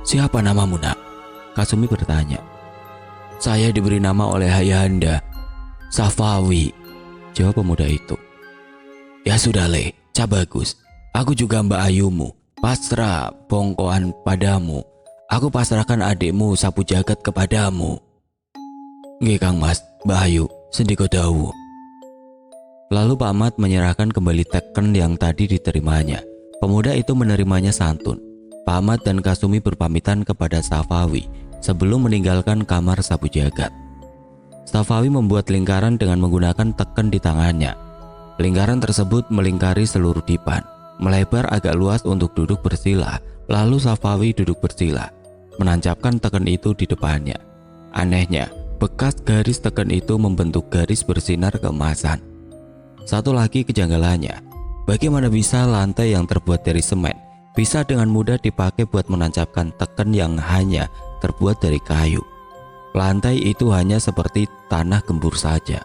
"Siapa namamu, Nak?" Kasumi bertanya. "Saya diberi nama oleh ayahanda, Safawi," jawab pemuda itu. "Ya sudah Le, ca bagus. Aku juga Mbak Ayumu, pasrah bongkoan padamu. Aku pasrahkan adikmu Sapu Jagat kepadamu." "Nggih Kang Mas, Mbak Ayu, sendika dawu." Lalu Pak Ahmad menyerahkan kembali teken yang tadi diterimanya. Pemuda itu menerimanya santun. Pak Ahmad dan Kasumi berpamitan kepada Safawi sebelum meninggalkan kamar sapu jagat. Safawi membuat lingkaran dengan menggunakan teken di tangannya. Lingkaran tersebut melingkari seluruh dipan, melebar agak luas untuk duduk bersila. Lalu Safawi duduk bersila, menancapkan teken itu di depannya. Anehnya, bekas garis teken itu membentuk garis bersinar keemasan. Satu lagi kejanggalannya, bagaimana bisa lantai yang terbuat dari semen bisa dengan mudah dipakai buat menancapkan teken yang hanya terbuat dari kayu. Lantai itu hanya seperti tanah gembur saja.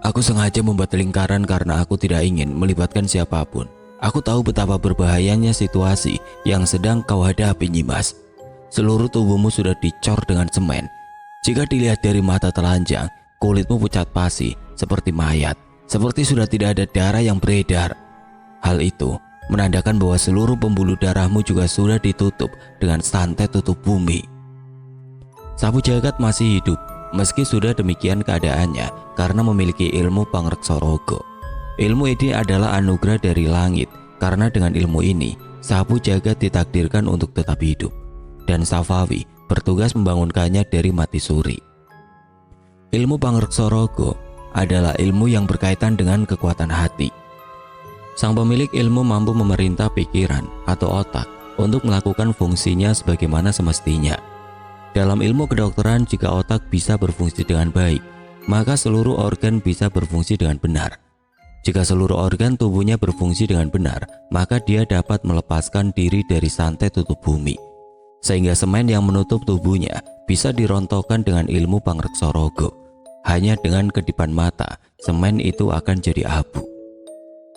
Aku sengaja membuat lingkaran karena aku tidak ingin melibatkan siapapun. Aku tahu betapa berbahayanya situasi yang sedang kau hadapi, Nyimas. Seluruh tubuhmu sudah dicor dengan semen. Jika dilihat dari mata telanjang, kulitmu pucat pasi seperti mayat, seperti sudah tidak ada darah yang beredar. Hal itu menandakan bahwa seluruh pembuluh darahmu juga sudah ditutup dengan santet tutup bumi. Sapu jagat masih hidup, meski sudah demikian keadaannya karena memiliki ilmu Pangreksorogo. Ilmu ini adalah anugerah dari langit, karena dengan ilmu ini, sapu jagat ditakdirkan untuk tetap hidup. Dan Safawi bertugas membangunkannya dari mati suri. Ilmu Pangreksorogo adalah ilmu yang berkaitan dengan kekuatan hati. Sang pemilik ilmu mampu memerintah pikiran atau otak untuk melakukan fungsinya sebagaimana semestinya. Dalam ilmu kedokteran, jika otak bisa berfungsi dengan baik, maka seluruh organ bisa berfungsi dengan benar. Jika seluruh organ tubuhnya berfungsi dengan benar, maka dia dapat melepaskan diri dari santet tutup bumi. Sehingga semen yang menutup tubuhnya bisa dirontokkan dengan ilmu Pangreksorogo. Hanya dengan kedipan mata, semen itu akan jadi abu.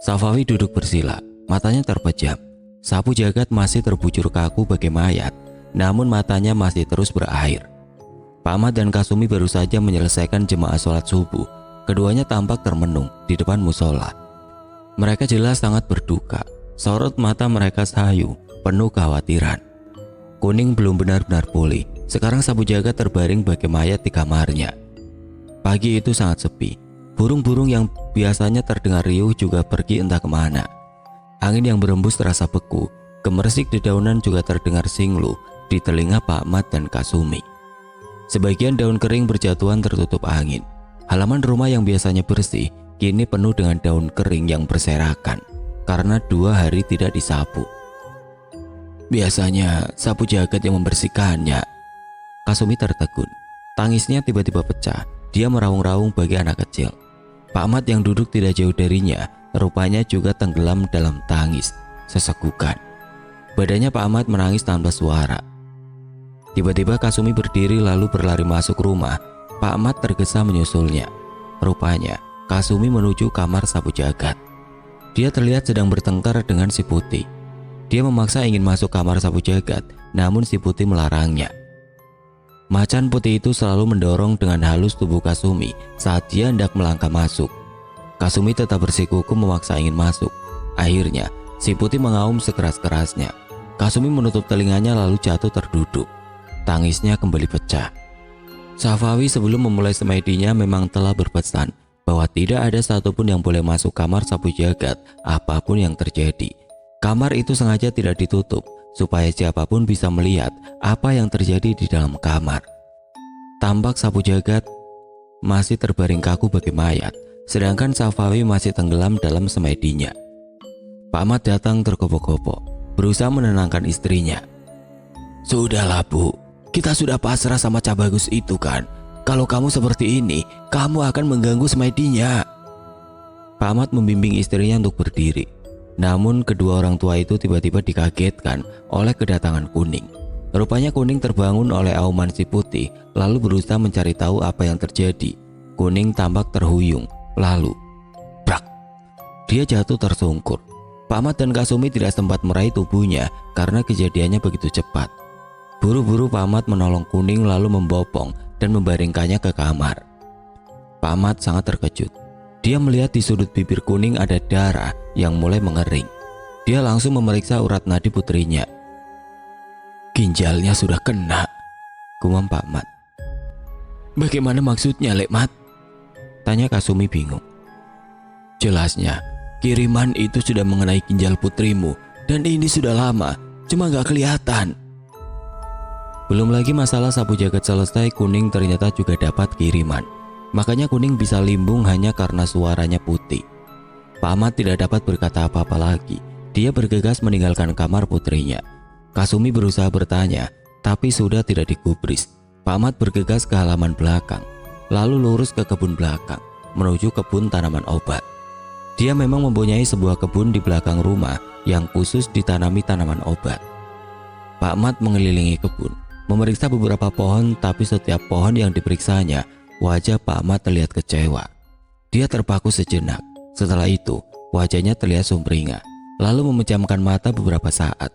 Safawi duduk bersila, matanya terpejam. Sapu jagat masih terbujur kaku bagai mayat, namun matanya masih terus berair. Pak Ahmad dan Kasumi baru saja menyelesaikan jemaah sholat subuh. Keduanya tampak termenung di depan musola. Mereka jelas sangat berduka. Sorot mata mereka sayu, penuh kekhawatiran. Kuning belum benar-benar pulih. Sekarang sapu jagat terbaring bagai mayat di kamarnya. Pagi itu sangat sepi. Burung-burung yang biasanya terdengar riuh juga pergi entah kemana. Angin yang berembus terasa beku. Gemersik dedaunan juga terdengar singlu di telinga Pak Ahmad dan Kasumi. Sebagian daun kering berjatuhan tertutup angin. Halaman rumah yang biasanya bersih kini penuh dengan daun kering yang berserakan karena 2 hari tidak disapu. Biasanya sapu jagat yang membersihkannya. Kasumi tertegun. Tangisnya tiba-tiba pecah. Dia meraung-raung bagi anak kecil. Pak Ahmad yang duduk tidak jauh darinya rupanya juga tenggelam dalam tangis sesegukan. Badannya Pak Ahmad menangis tanpa suara. Tiba-tiba Kasumi berdiri lalu berlari masuk rumah. Pak Ahmad tergesa menyusulnya. Rupanya Kasumi menuju kamar sapu jagat. Dia terlihat sedang bertengkar dengan si Putih. Dia memaksa ingin masuk kamar sapu jagat, namun si Putih melarangnya. Macan putih itu selalu mendorong dengan halus tubuh Kasumi saat dia hendak melangkah masuk. Kasumi tetap bersikukuh memaksa ingin masuk. Akhirnya si Putih mengaum sekeras-kerasnya. Kasumi menutup telinganya lalu jatuh terduduk. Tangisnya kembali pecah. Safawi sebelum memulai semedinya memang telah berpesan bahwa tidak ada satupun yang boleh masuk kamar sapu jagat apapun yang terjadi. Kamar itu sengaja tidak ditutup supaya siapapun bisa melihat apa yang terjadi di dalam kamar. Tampak sapu jagat masih terbaring kaku bagai mayat, sedangkan Safawi masih tenggelam dalam semedinya. Pak Ahmad datang tergopoh-gopoh, berusaha menenangkan istrinya. Sudahlah Bu, kita sudah pasrah sama Cabagus itu kan. Kalau kamu seperti ini, kamu akan mengganggu semedinya. Pak Ahmad membimbing istrinya untuk berdiri. Namun kedua orang tua itu tiba-tiba dikagetkan oleh kedatangan Kuning. Rupanya Kuning terbangun oleh auman si Putih lalu berusaha mencari tahu apa yang terjadi. Kuning tampak terhuyung. Lalu brak, dia jatuh tersungkur. Pak Ahmad dan Kasumi tidak sempat meraih tubuhnya karena kejadiannya begitu cepat. Buru-buru Pak Ahmad menolong Kuning lalu membopong dan membaringkannya ke kamar. Pak Ahmad sangat terkejut. Dia melihat di sudut bibir Kuning ada darah yang mulai mengering. Dia langsung memeriksa urat nadi putrinya. Ginjalnya sudah kena, gumam Pak Ahmad. Bagaimana maksudnya, Lekmat? Tanya Kasumi bingung. Jelasnya, kiriman itu sudah mengenai ginjal putrimu dan ini sudah lama, cuma gak kelihatan. Belum lagi masalah sapu jagat selesai, Kuning ternyata juga dapat kiriman. Makanya Kuning bisa limbung hanya karena suaranya putih. Pak Ahmad tidak dapat berkata apa-apa lagi. Dia bergegas meninggalkan kamar putrinya. Kasumi berusaha bertanya, tapi sudah tidak digubris. Pak Ahmad bergegas ke halaman belakang, lalu lurus ke kebun belakang, menuju kebun tanaman obat. Dia memang mempunyai sebuah kebun di belakang rumah yang khusus ditanami tanaman obat. Pak Ahmad mengelilingi kebun, memeriksa beberapa pohon, tapi setiap pohon yang diperiksanya, wajah Pak Ahmad terlihat kecewa. Dia terpaku sejenak. Setelah itu, wajahnya terlihat sumringah, lalu memejamkan mata beberapa saat.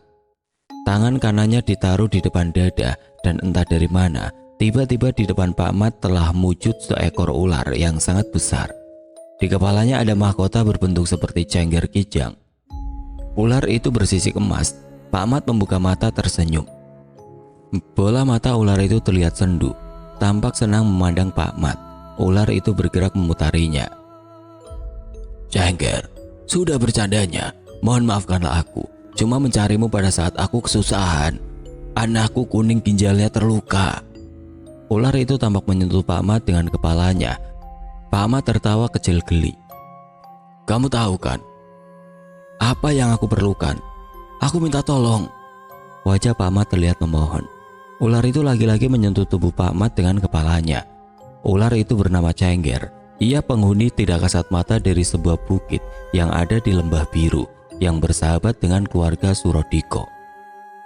Tangan kanannya ditaruh di depan dada dan entah dari mana, tiba-tiba di depan Pak Ahmad telah wujud seekor ular yang sangat besar. Di kepalanya ada mahkota berbentuk seperti cengger kijang. Ular itu bersisik emas. Pak Ahmad membuka mata tersenyum. Bola mata ular itu terlihat sendu, tampak senang memandang Pak Ahmad. Ular itu bergerak memutarinya. Cengger, sudah bercandanya, mohon maafkanlah aku. Cuma mencarimu pada saat aku kesusahan. Anakku Kuning ginjalnya terluka. Ular itu tampak menyentuh Pak Ahmad dengan kepalanya. Pak Ahmad tertawa kecil geli. Kamu tahu kan, apa yang aku perlukan? Aku minta tolong. Wajah Pak Ahmad terlihat memohon. Ular itu lagi-lagi menyentuh tubuh Pak Ahmad dengan kepalanya. Ular itu bernama Cengger. Ia penghuni tidak kasat mata dari sebuah bukit yang ada di Lembah Biru yang bersahabat dengan keluarga Surodiko.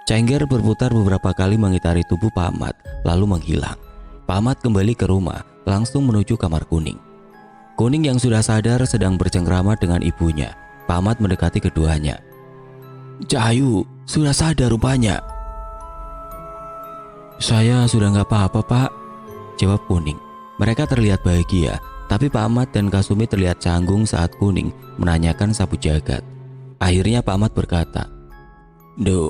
Cengger berputar beberapa kali mengitari tubuh Pak Ahmad lalu menghilang. Pak Ahmad kembali ke rumah, langsung menuju kamar Kuning. Kuning yang sudah sadar sedang bercengkrama dengan ibunya. Pak Ahmad mendekati keduanya. Cahayu, sudah sadar rupanya. Saya sudah nggak apa-apa, Pak, jawab Kuning. Mereka terlihat bahagia, tapi Pak Ahmad dan Kasumi terlihat canggung saat Kuning menanyakan sapu jagat. Akhirnya Pak Ahmad berkata, Duk,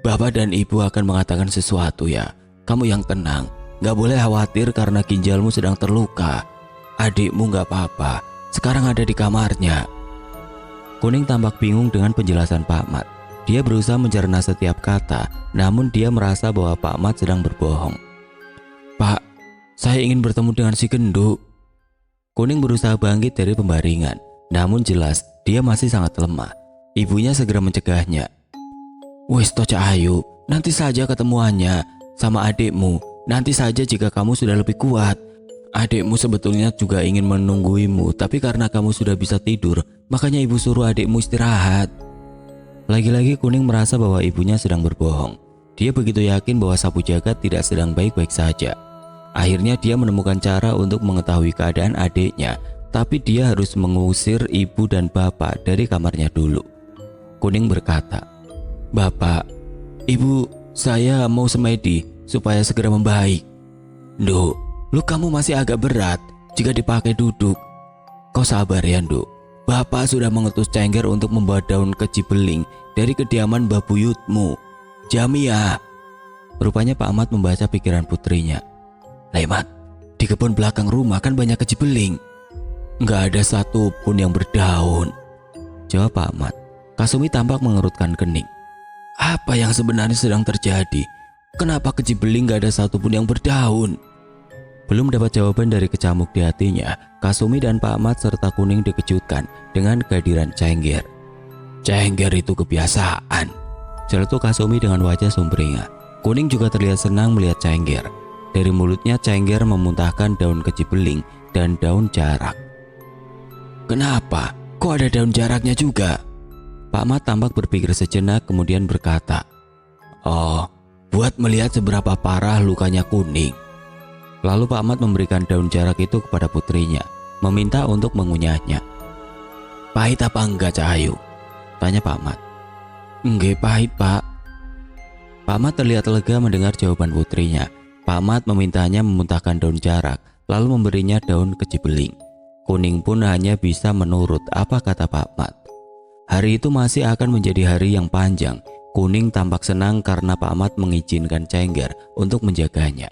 Bapak dan Ibu akan mengatakan sesuatu ya. Kamu yang tenang, gak boleh khawatir karena ginjalmu sedang terluka. Adikmu gak apa-apa, sekarang ada di kamarnya. Kuning tampak bingung dengan penjelasan Pak Ahmad. Dia berusaha mencerna setiap kata, namun dia merasa bahwa Pak Ahmad sedang berbohong. Pak, saya ingin bertemu dengan si Genduk. Kuning berusaha bangkit dari pembaringan, namun jelas dia masih sangat lemah. Ibunya segera mencegahnya. Wis toh Cahayu, nanti saja ketemuannya sama adikmu. Nanti saja jika kamu sudah lebih kuat. Adikmu sebetulnya juga ingin menungguimu, tapi karena kamu sudah bisa tidur, makanya ibu suruh adikmu istirahat. Lagi-lagi Kuning merasa bahwa ibunya sedang berbohong. Dia begitu yakin bahwa sapu jagat tidak sedang baik-baik saja. Akhirnya dia menemukan cara untuk mengetahui keadaan adiknya, tapi dia harus mengusir ibu dan bapak dari kamarnya dulu. Kuning berkata, Bapak, Ibu, saya mau semedi supaya segera membaik. Nduk, lukamu masih agak berat jika dipakai duduk. Kau sabar ya Nduk. Bapak sudah mengutus Cengger untuk membawa daun keji beling dari kediaman babuyutmu, Jamia. Rupanya Pak Ahmad membaca pikiran putrinya. Lemat, di kebun belakang rumah kan banyak keji beling. Nggak ada satupun yang berdaun, jawab Pak Ahmad. Kasumi tampak mengerutkan kening. Apa yang sebenarnya sedang terjadi? Kenapa keji beling gak ada satupun yang berdaun? Belum dapat jawaban dari kecamuk di hatinya, Kasumi dan Pak Ahmad serta Kuning dikejutkan dengan kehadiran Cengger. Cengger itu kebiasaan, celetuk Kasumi dengan wajah sumringah. Kuning juga terlihat senang melihat Cengger. Dari mulutnya Cengger memuntahkan daun keji beling dan daun jarak. Kenapa? Kok ada daun jaraknya juga? Pak Ahmad tampak berpikir sejenak kemudian berkata, Oh, buat melihat seberapa parah lukanya Kuning. Lalu Pak Ahmad memberikan daun jarak itu kepada putrinya, meminta untuk mengunyahnya. Pahit apa enggak Cahayu? Tanya Pak Ahmad. Enggak pahit Pak. Pak Ahmad terlihat lega mendengar jawaban putrinya. Pak Ahmad memintanya memuntahkan daun jarak, lalu memberinya daun keji beling. Kuning pun hanya bisa menurut apa kata Pak Ahmad. Hari itu masih akan menjadi hari yang panjang. Kuning tampak senang karena Pak Ahmad mengizinkan Cengger untuk menjaganya.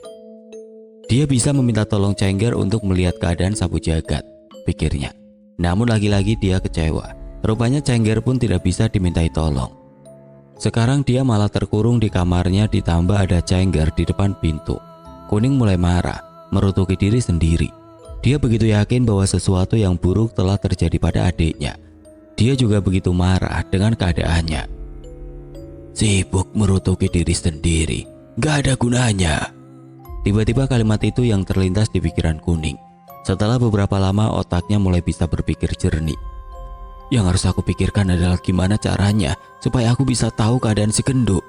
Dia bisa meminta tolong Cengger untuk melihat keadaan sapu jagat. pikirnya. Namun lagi-lagi dia kecewa. Rupanya Cengger pun tidak bisa dimintai tolong. Sekarang dia malah terkurung di kamarnya, ditambah ada Cengger di depan pintu. Kuning mulai marah, merutuki diri sendiri. Dia begitu yakin bahwa sesuatu yang buruk telah terjadi pada adiknya. Dia juga begitu marah dengan keadaannya. Sibuk merutuki diri sendiri, gak ada gunanya. Tiba-tiba kalimat itu yang terlintas di pikiran Kuning. Setelah beberapa lama otaknya mulai bisa berpikir jernih. Yang harus aku pikirkan adalah gimana caranya supaya aku bisa tahu keadaan si Genduk.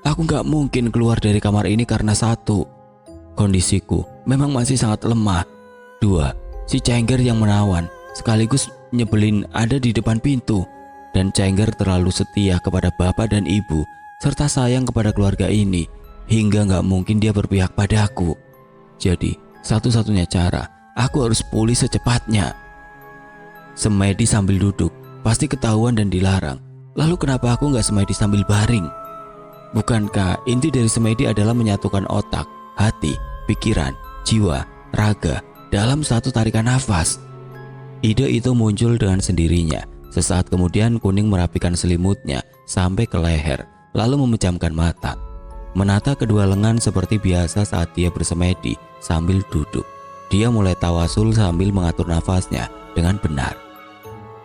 Aku gak mungkin keluar dari kamar ini karena satu, kondisiku memang masih sangat lemah. Dua, si Cengger yang menawan sekaligus nyebelin ada di depan pintu. Dan Cengger terlalu setia kepada bapak dan ibu serta sayang kepada keluarga ini hingga gak mungkin dia berpihak padaku. Jadi satu-satunya cara, aku harus pulih secepatnya. Semedi sambil duduk pasti ketahuan dan dilarang. Lalu kenapa aku gak semedi sambil baring? Bukankah inti dari semedi adalah menyatukan otak, hati, pikiran, jiwa, raga dalam satu tarikan nafas? Ide itu muncul dengan sendirinya. Sesaat kemudian Kuning merapikan selimutnya sampai ke leher, lalu memejamkan mata, menata kedua lengan seperti biasa saat dia bersemedi sambil duduk. Dia mulai tawasul sambil mengatur nafasnya dengan benar.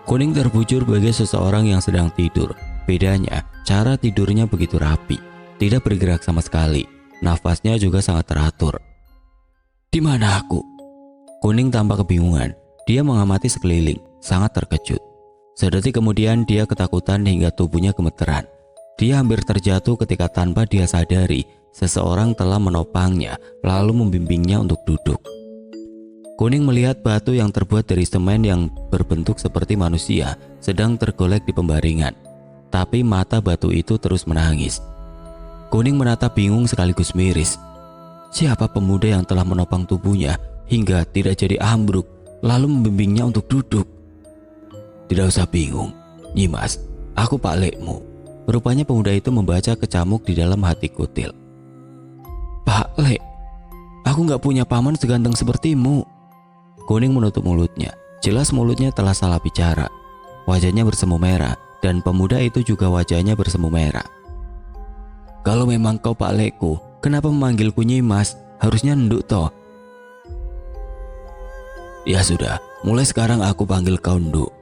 Kuning terbujur bagai seseorang yang sedang tidur. Bedanya, cara tidurnya begitu rapi, tidak bergerak sama sekali. Nafasnya juga sangat teratur. Di mana aku? Kuning tampak kebingungan. Dia mengamati sekeliling, sangat terkejut. Sedetik kemudian dia ketakutan hingga tubuhnya gemeteran. Dia hampir terjatuh ketika tanpa dia sadari seseorang telah menopangnya lalu membimbingnya untuk duduk. Kuning melihat batu yang terbuat dari semen yang berbentuk seperti manusia sedang tergolek di pembaringan. Tapi mata batu itu terus menangis. Kuning menatap bingung sekaligus miris. Siapa pemuda yang telah menopang tubuhnya hingga tidak jadi ambruk lalu membimbingnya untuk duduk? Tidak usah bingung, Nyimas, aku Pak Lekmu. Rupanya pemuda itu membaca kecamuk di dalam hati kutil. Pak Lek, aku gak punya paman seganteng sepertimu. Kuning menutup mulutnya. Jelas mulutnya telah salah bicara. Wajahnya bersemu merah dan pemuda itu juga wajahnya bersemu merah. Kalau memang kau Pak Lekku, kenapa memanggilku Nyimas? Harusnya Nduk toh. Ya sudah, mulai sekarang aku panggil kau Nduk,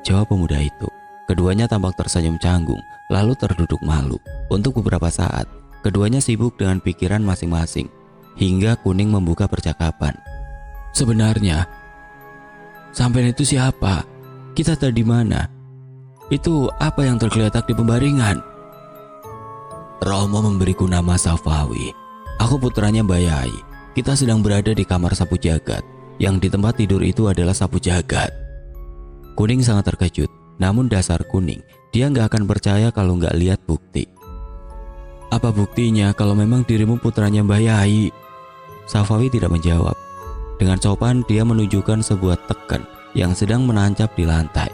jawab pemuda itu. Keduanya tampak tersenyum canggung, lalu terduduk malu. Untuk beberapa saat, keduanya sibuk dengan pikiran masing-masing, hingga Kuning membuka percakapan. Sebenarnya, sampean itu siapa? Kita tadi di mana? Itu apa yang tergeletak di pembaringan? Romo memberiku nama Safawi. Aku putranya Bayai. Kita sedang berada di kamar Sapu Jagat, yang di tempat tidur itu adalah Sapu Jagat. Kuning sangat terkejut. Namun dasar Kuning, dia nggak akan percaya kalau nggak lihat bukti. Apa buktinya kalau memang dirimu putranya Mbah Yai? Safawi tidak menjawab. Dengan sopan dia menunjukkan sebuah teken yang sedang menancap di lantai.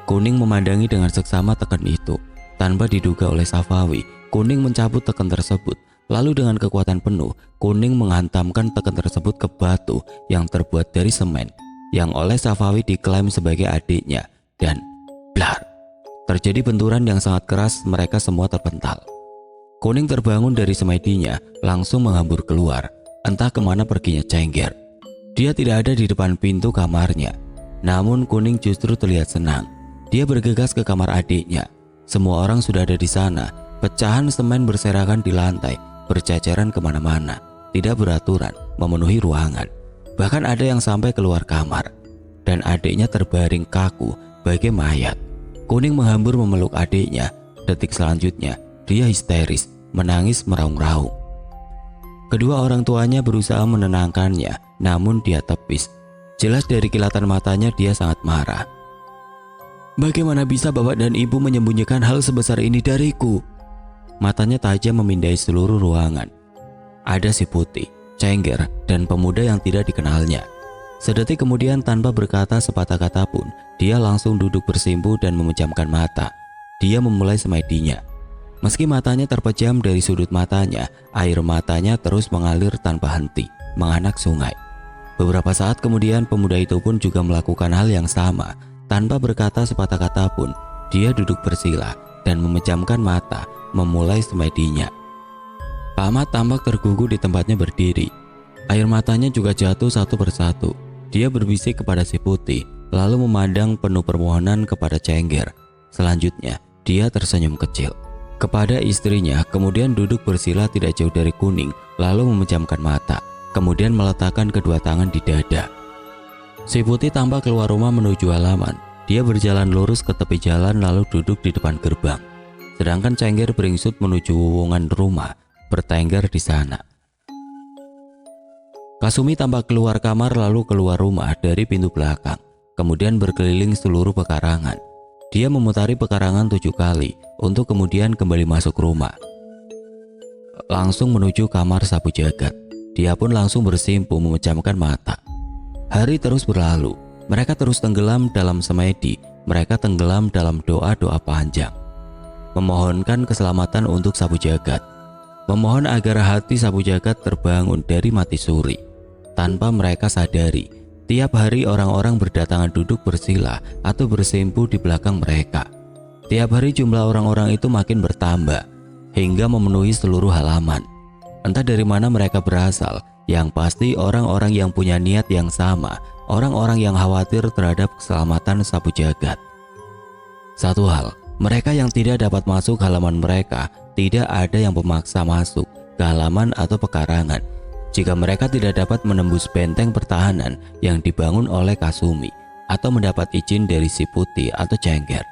Kuning memandangi dengan seksama teken itu. Tanpa diduga oleh Safawi, Kuning mencabut teken tersebut. Lalu dengan kekuatan penuh, Kuning menghantamkan teken tersebut ke batu yang terbuat dari semen, yang oleh Safawi diklaim sebagai adiknya. Dan blar, terjadi benturan yang sangat keras, mereka semua terpental. Kuning terbangun dari semedinya, langsung menghambur keluar. Entah kemana perginya Cengger. Dia tidak ada di depan pintu kamarnya. Namun Kuning justru terlihat senang. Dia bergegas ke kamar adiknya. Semua orang sudah ada di sana. Pecahan semen berserakan di lantai, berceceran kemana-mana, tidak beraturan, memenuhi ruangan. Bahkan ada yang sampai keluar kamar. Dan adiknya terbaring kaku bagai mayat. Kuning menghambur memeluk adiknya. Detik selanjutnya dia histeris, menangis meraung-raung. Kedua orang tuanya berusaha menenangkannya, namun dia tepis. Jelas dari kilatan matanya dia sangat marah. Bagaimana bisa bapak dan ibu menyembunyikan hal sebesar ini dariku? Matanya tajam memindai seluruh ruangan. Ada si Putih, Cengger, dan pemuda yang tidak dikenalnya. Sedetik kemudian tanpa berkata sepatah kata pun, dia langsung duduk bersimpu dan memejamkan mata. Dia memulai semedinya. Meski matanya terpejam, dari sudut matanya, air matanya terus mengalir tanpa henti, menganak sungai. Beberapa saat kemudian pemuda itu pun juga melakukan hal yang sama. Tanpa berkata sepatah kata pun, dia duduk bersila dan memejamkan mata memulai semedinya. Pak Ahmad tampak tergugu di tempatnya berdiri. Air matanya juga jatuh satu persatu. Dia berbisik kepada si Putih, lalu memandang penuh permohonan kepada Cengger. Selanjutnya, dia tersenyum kecil kepada istrinya, kemudian duduk bersila tidak jauh dari Kuning, lalu memejamkan mata, kemudian meletakkan kedua tangan di dada. Si Putih tampak keluar rumah menuju halaman. Dia berjalan lurus ke tepi jalan lalu duduk di depan gerbang. Sedangkan Cengger beringsut menuju wuwungan rumah, bertengger di sana. Kasumi tampak keluar kamar lalu keluar rumah dari pintu belakang, kemudian berkeliling seluruh pekarangan. Dia memutari pekarangan 7 kali untuk kemudian kembali masuk rumah. Langsung menuju kamar Sapu Jagat. Dia pun langsung bersimpu memejamkan mata. Hari terus berlalu. Mereka terus tenggelam dalam semedi. Mereka tenggelam dalam doa-doa panjang, memohonkan keselamatan untuk Sapu Jagat, memohon agar hati Sapu Jagat terbangun dari mati suri. Tanpa mereka sadari, tiap hari orang-orang berdatangan duduk bersila atau bersimpu di belakang mereka. Tiap hari jumlah orang-orang itu makin bertambah hingga memenuhi seluruh halaman. Entah dari mana mereka berasal, yang pasti orang-orang yang punya niat yang sama, orang-orang yang khawatir terhadap keselamatan Sapu Jagat. Satu hal, mereka yang tidak dapat masuk halaman mereka, tidak ada yang memaksa masuk ke halaman atau pekarangan. Jika mereka tidak dapat menembus benteng pertahanan yang dibangun oleh Kasumi atau mendapat izin dari si Putih atau Cengger.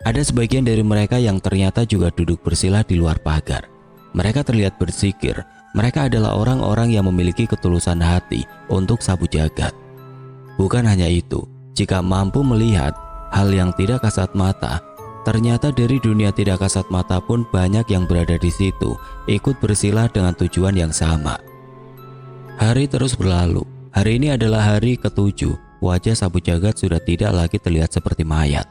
Ada sebagian dari mereka yang ternyata juga duduk bersila di luar pagar. Mereka terlihat bersikir. Mereka adalah orang-orang yang memiliki ketulusan hati untuk Sapu Jagat. Bukan hanya itu, jika mampu melihat hal yang tidak kasat mata, ternyata dari dunia tidak kasat mata pun banyak yang berada di situ ikut bersila dengan tujuan yang sama. Hari terus berlalu. Hari ini adalah hari ke-7. Wajah Sapu Jagat sudah tidak lagi terlihat seperti mayat.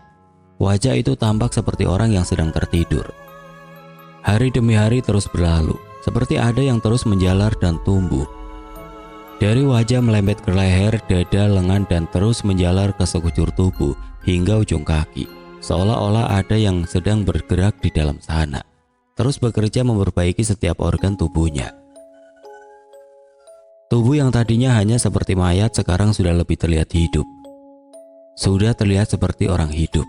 Wajah itu tampak seperti orang yang sedang tertidur. Hari demi hari terus berlalu, seperti ada yang terus menjalar dan tumbuh. Dari wajah melembet ke leher, dada, lengan, dan terus menjalar ke sekujur tubuh hingga ujung kaki. Seolah-olah ada yang sedang bergerak di dalam sana, terus bekerja memperbaiki setiap organ tubuhnya. Tubuh yang tadinya hanya seperti mayat sekarang sudah lebih terlihat hidup. Sudah terlihat seperti orang hidup.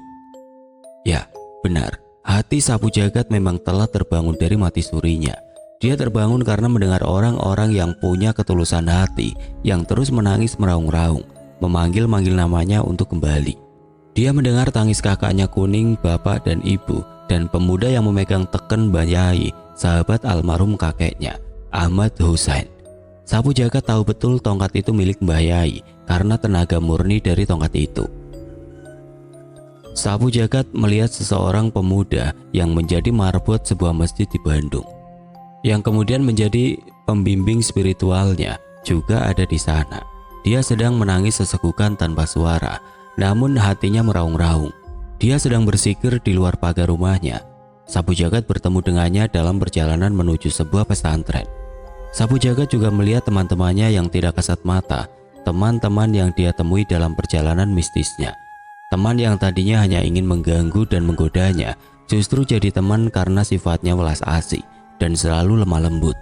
Ya, benar. Hati Sapu Jagat memang telah terbangun dari mati surinya. Dia terbangun karena mendengar orang-orang yang punya ketulusan hati yang terus menangis meraung-raung, memanggil-manggil namanya untuk kembali. Dia mendengar tangis kakaknya Kuning, bapak dan ibu, dan pemuda yang memegang teken Bayai, sahabat almarhum kakeknya, Ahmad Hussein. Sapu Jagat tahu betul tongkat itu milik Mbah Yai karena tenaga murni dari tongkat itu. Sapu Jagat melihat seseorang pemuda yang menjadi marbot sebuah masjid di Bandung, yang kemudian menjadi pembimbing spiritualnya juga ada di sana. Dia sedang menangis sesekukan tanpa suara, namun hatinya meraung-raung. Dia sedang bersikir di luar pagar rumahnya. Sapu Jagat bertemu dengannya dalam perjalanan menuju sebuah pesantren. Sapu Jagat juga melihat teman-temannya yang tidak kasat mata, teman-teman yang dia temui dalam perjalanan mistisnya. Teman yang tadinya hanya ingin mengganggu dan menggodanya, justru jadi teman karena sifatnya welas asih dan selalu lemah lembut.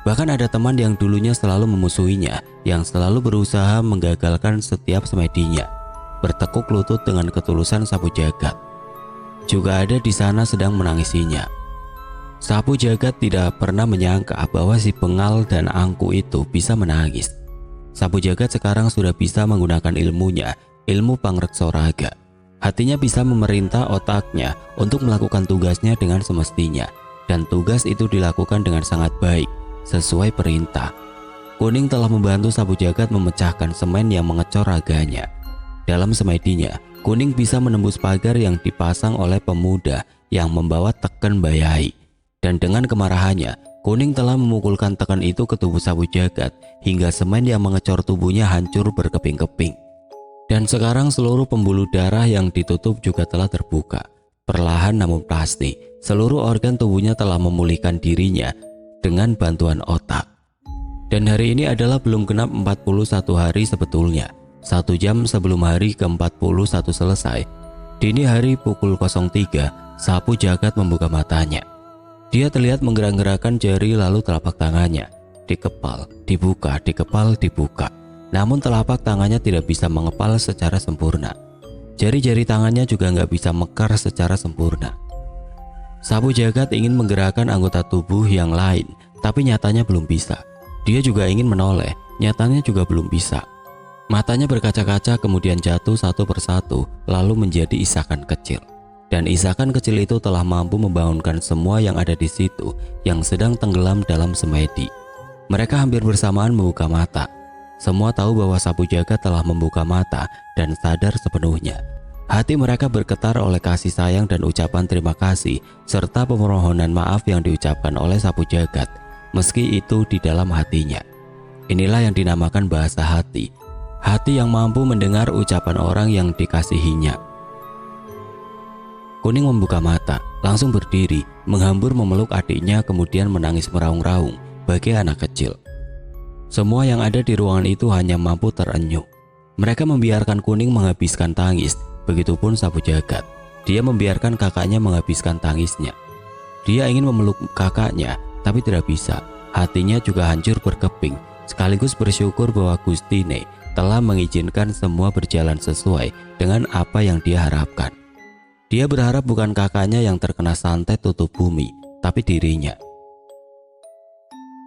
Bahkan ada teman yang dulunya selalu memusuhinya, yang selalu berusaha menggagalkan setiap semedinya, bertekuk lutut dengan ketulusan Sapu Jagat. Juga ada di sana sedang menangisinya. Sapu Jagat tidak pernah menyangka bahwa si Bengal dan Angku itu bisa menangis. Sapu Jagat sekarang sudah bisa menggunakan ilmunya, ilmu pangreksa raga. Hatinya bisa memerintah otaknya untuk melakukan tugasnya dengan semestinya, dan tugas itu dilakukan dengan sangat baik, sesuai perintah. Kuning telah membantu Sapu Jagat memecahkan semen yang mengecor raganya. Dalam semedinya, Kuning bisa menembus pagar yang dipasang oleh pemuda yang membawa teken Bayai. Dan dengan kemarahannya, Kuning telah memukulkan teken itu ke tubuh Sapu Jagat hingga semen yang mengecor tubuhnya hancur berkeping-keping. Dan sekarang seluruh pembuluh darah yang ditutup juga telah terbuka. Perlahan namun pasti, seluruh organ tubuhnya telah memulihkan dirinya dengan bantuan otak. Dan hari ini adalah belum genap 41 hari sebetulnya. 1 jam sebelum hari ke-41 selesai, dini hari pukul 03, sapu jagat membuka matanya. Dia terlihat menggerak-gerakkan jari lalu telapak tangannya. Dikepal, dibuka, dikepal, dibuka. Namun telapak tangannya tidak bisa mengepal secara sempurna. Jari-jari tangannya juga nggak bisa mekar secara sempurna. Sapu jagat ingin menggerakkan anggota tubuh yang lain, tapi nyatanya belum bisa. Dia juga ingin menoleh, nyatanya juga belum bisa. Matanya berkaca-kaca kemudian jatuh satu persatu, lalu menjadi isakan kecil. Dan isakan kecil itu telah mampu membangunkan semua yang ada di situ yang sedang tenggelam dalam semedi. Mereka hampir bersamaan membuka mata. Semua tahu bahwa sapu jagat telah membuka mata dan sadar sepenuhnya. Hati mereka bergetar oleh kasih sayang dan ucapan terima kasih serta permohonan maaf yang diucapkan oleh sapu jagat, meski itu di dalam hatinya. Inilah yang dinamakan bahasa hati. Hati yang mampu mendengar ucapan orang yang dikasihinya. Kuning membuka mata, langsung berdiri, menghambur memeluk adiknya kemudian menangis meraung-raung bagai anak kecil. Semua yang ada di ruangan itu hanya mampu terenyuh. Mereka membiarkan Kuning menghabiskan tangis, begitupun sapu jagat. Dia membiarkan kakaknya menghabiskan tangisnya. Dia ingin memeluk kakaknya, tapi tidak bisa. Hatinya juga hancur berkeping, sekaligus bersyukur bahwa Gustine telah mengizinkan semua berjalan sesuai dengan apa yang dia harapkan. Dia berharap bukan kakaknya yang terkena santet tutup bumi, tapi dirinya.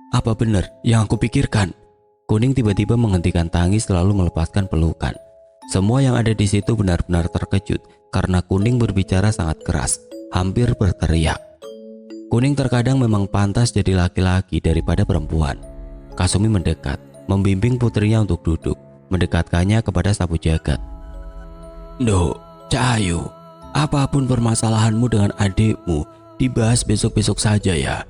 Apa benar yang aku pikirkan? Kuning tiba-tiba menghentikan tangis lalu melepaskan pelukan. Semua yang ada di situ benar-benar terkejut karena Kuning berbicara sangat keras, hampir berteriak. Kuning terkadang memang pantas jadi laki-laki daripada perempuan. Kasumi mendekat, membimbing putrinya untuk duduk, mendekatkannya kepada sapu jagat. Duh, Cahayu, apapun permasalahanmu dengan adikmu, dibahas besok-besok saja ya.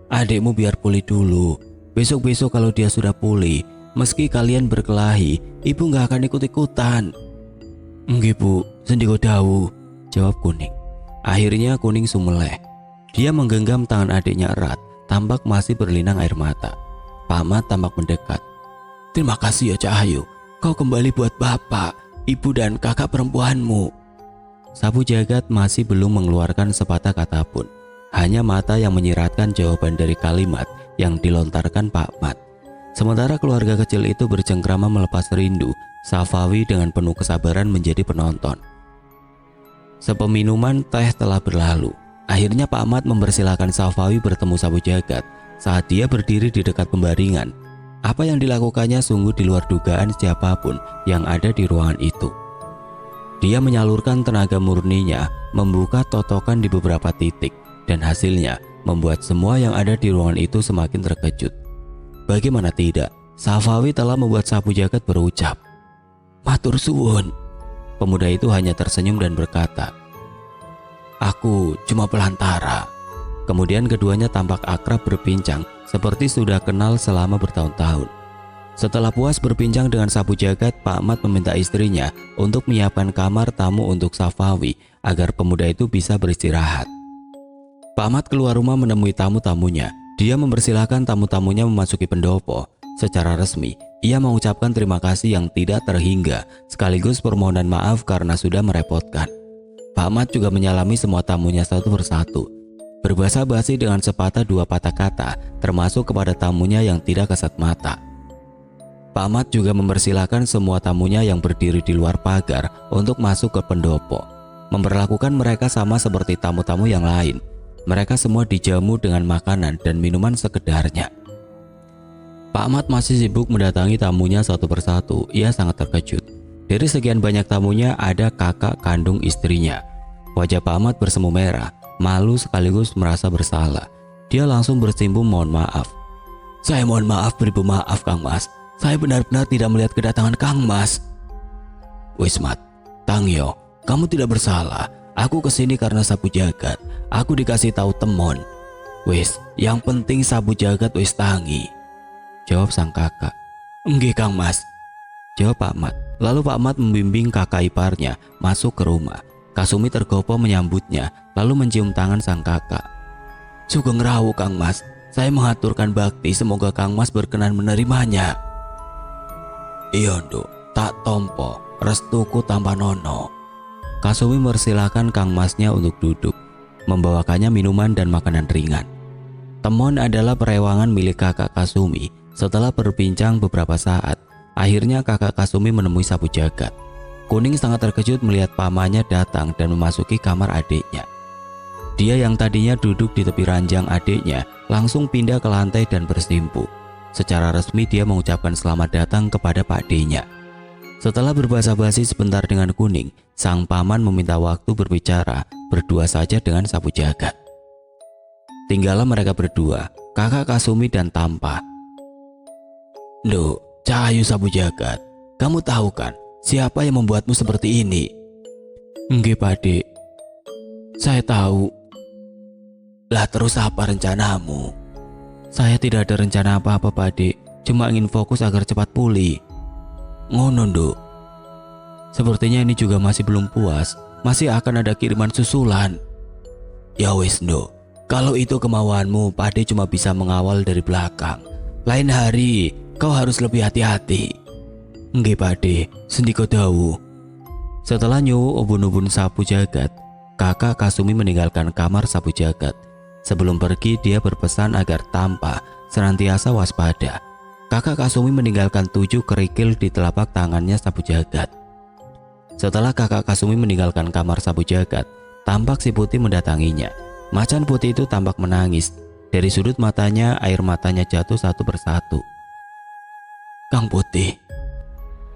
Adikmu biar pulih dulu. Besok-besok kalau dia sudah pulih, meski kalian berkelahi, ibu gak akan ikut-ikutan. Nggih bu, sendiko dawu, jawab Kuning. Akhirnya Kuning sumeleh. Dia menggenggam tangan adiknya erat, tampak masih berlinang air mata. Pak Ahmad tampak mendekat. Terima kasih ya Cahayu. Kau kembali buat bapak, ibu dan kakak perempuanmu. Sapu jagat masih belum mengeluarkan sepatah kata pun. Hanya mata yang menyiratkan jawaban dari kalimat yang dilontarkan Pak Ahmad. Sementara keluarga kecil itu bercengkrama melepas rindu, Safawi dengan penuh kesabaran menjadi penonton. Sepeminuman teh telah berlalu. Akhirnya Pak Ahmad mempersilahkan Safawi bertemu sapu jagat saat dia berdiri di dekat pembaringan. Apa yang dilakukannya sungguh di luar dugaan siapapun yang ada di ruangan itu. Dia menyalurkan tenaga murninya, membuka totokan di beberapa titik, dan hasilnya membuat semua yang ada di ruangan itu semakin terkejut. Bagaimana tidak, Safawi telah membuat sapu jagat berucap, "Matur suwun." Pemuda itu hanya tersenyum dan berkata, "Aku cuma pelantara." Kemudian keduanya tampak akrab berbincang seperti sudah kenal selama bertahun-tahun. Setelah puas berbincang dengan sapu jagat, Pak Ahmad meminta istrinya untuk menyiapkan kamar tamu untuk Safawi agar pemuda itu bisa beristirahat. Pak Ahmad keluar rumah menemui tamu-tamunya. Dia mempersilahkan tamu-tamunya memasuki pendopo. Secara resmi, ia mengucapkan terima kasih yang tidak terhingga sekaligus permohonan maaf karena sudah merepotkan. Pak Ahmad juga menyalami semua tamunya satu persatu. Berbahasa basi dengan sepatah dua patah kata, termasuk kepada tamunya yang tidak kasat mata. Pak Ahmad juga mempersilahkan semua tamunya yang berdiri di luar pagar untuk masuk ke pendopo. Memperlakukan mereka sama seperti tamu-tamu yang lain. Mereka semua dijamu dengan makanan dan minuman sekedarnya. Pak Ahmad masih sibuk mendatangi tamunya satu persatu. Ia sangat terkejut. Dari sekian banyak tamunya ada kakak kandung istrinya. Wajah Pak Ahmad bersemu merah, malu sekaligus merasa bersalah. Dia langsung bersimpuh mohon maaf. "Saya mohon maaf beribu maaf Kang Mas. Saya benar-benar tidak melihat kedatangan Kang Mas." "Wismat, Tangyo, kamu tidak bersalah. Aku kesini karena sapu jagat. Aku dikasih tahu temon. Wis, yang penting sapu jagat wis tangi," jawab sang kakak. "Nggih Kang Mas," jawab Pak Ahmad. Lalu Pak Ahmad membimbing kakak iparnya masuk ke rumah. Kasumi tergopoh menyambutnya, lalu mencium tangan sang kakak. "Sugeng rawuh Kang Mas, Saya mengaturkan bakti, semoga Kang Mas berkenan menerimanya. Iya nduk, tak tompo, restuku tanpa nono. Kasumi mersilakan Kang Masnya untuk duduk, membawakannya minuman dan makanan ringan. Temon adalah perewangan milik kakak Kasumi. Setelah berbincang beberapa saat, akhirnya kakak Kasumi menemui Sapu Jagat. Kuning sangat terkejut melihat pamannya datang dan memasuki kamar adiknya. Dia yang tadinya duduk di tepi ranjang adiknya langsung pindah ke lantai dan bersimpuh. Secara resmi dia mengucapkan selamat datang kepada Pak D-nya. Setelah berbasa-basi sebentar dengan Kuning, sang paman meminta waktu berbicara berdua saja dengan Sapu Jagat. Tinggallah mereka berdua, kakak Kasumi dan Tampa. Duh, Cahayu Sapu Jagat, kamu tahu kan siapa yang membuatmu seperti ini? Nggih Pak D, saya tahu. Lah terus apa rencanamu? Saya tidak ada rencana apa-apa Pak D, cuma ingin fokus agar cepat pulih. Ngono nduk. Sepertinya ini juga masih belum puas, masih akan ada kiriman susulan. Ya wis nduk, kalau itu kemauanmu, Pak D cuma bisa mengawal dari belakang. Lain hari kau harus lebih hati-hati. Nggih Pak D, sendika dawu. Setelah nyuwun ubun-ubun Sapu Jagat, kakak Kasumi meninggalkan kamar Sapu Jagat. Sebelum pergi dia berpesan agar Tampa senantiasa waspada. Kakak Kasumi meninggalkan 7 kerikil di telapak tangannya Sapu Jagat. Setelah kakak Kasumi meninggalkan kamar Sapu Jagat, tampak si Putih mendatanginya. Macan putih itu tampak menangis. Dari sudut matanya air matanya jatuh satu persatu. Kang Putih,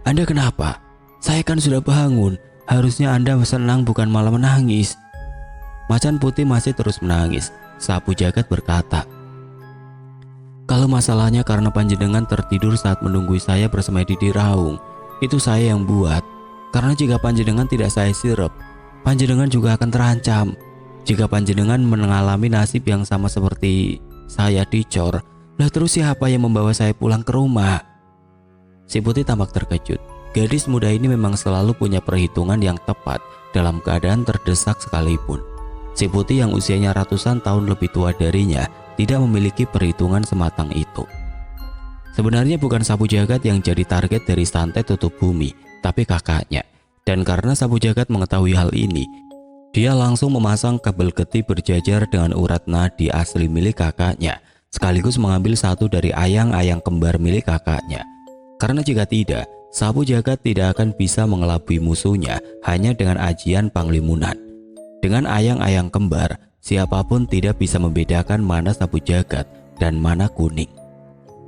Anda kenapa? Saya kan sudah bangun. Harusnya Anda senang bukan malah menangis. Macan putih masih terus menangis. Sapu Jagat berkata, kalau masalahnya karena panjenengan tertidur saat menunggu saya bersemedi di raung, itu saya yang buat. Karena jika panjenengan tidak saya sirep, panjenengan juga akan terancam. Jika panjenengan mengalami nasib yang sama seperti saya dicor, lah terus siapa yang membawa saya pulang ke rumah? Si Putih tampak terkejut. Gadis muda ini memang selalu punya perhitungan yang tepat dalam keadaan terdesak sekalipun. Si Putih yang usianya ratusan tahun lebih tua darinya tidak memiliki perhitungan sematang itu. Sebenarnya bukan Sapu Jagat yang jadi target dari santet tutup bumi, tapi kakaknya. Dan karena Sapu Jagat mengetahui hal ini, dia langsung memasang kabel getih berjajar dengan urat nadi asli milik kakaknya, sekaligus mengambil satu dari ayang-ayang kembar milik kakaknya. Karena jika tidak, Sapu Jagat tidak akan bisa mengelabui musuhnya hanya dengan ajian Panglimunan. Dengan ayang-ayang kembar, siapapun tidak bisa membedakan mana Sapu Jagat dan mana Kuning.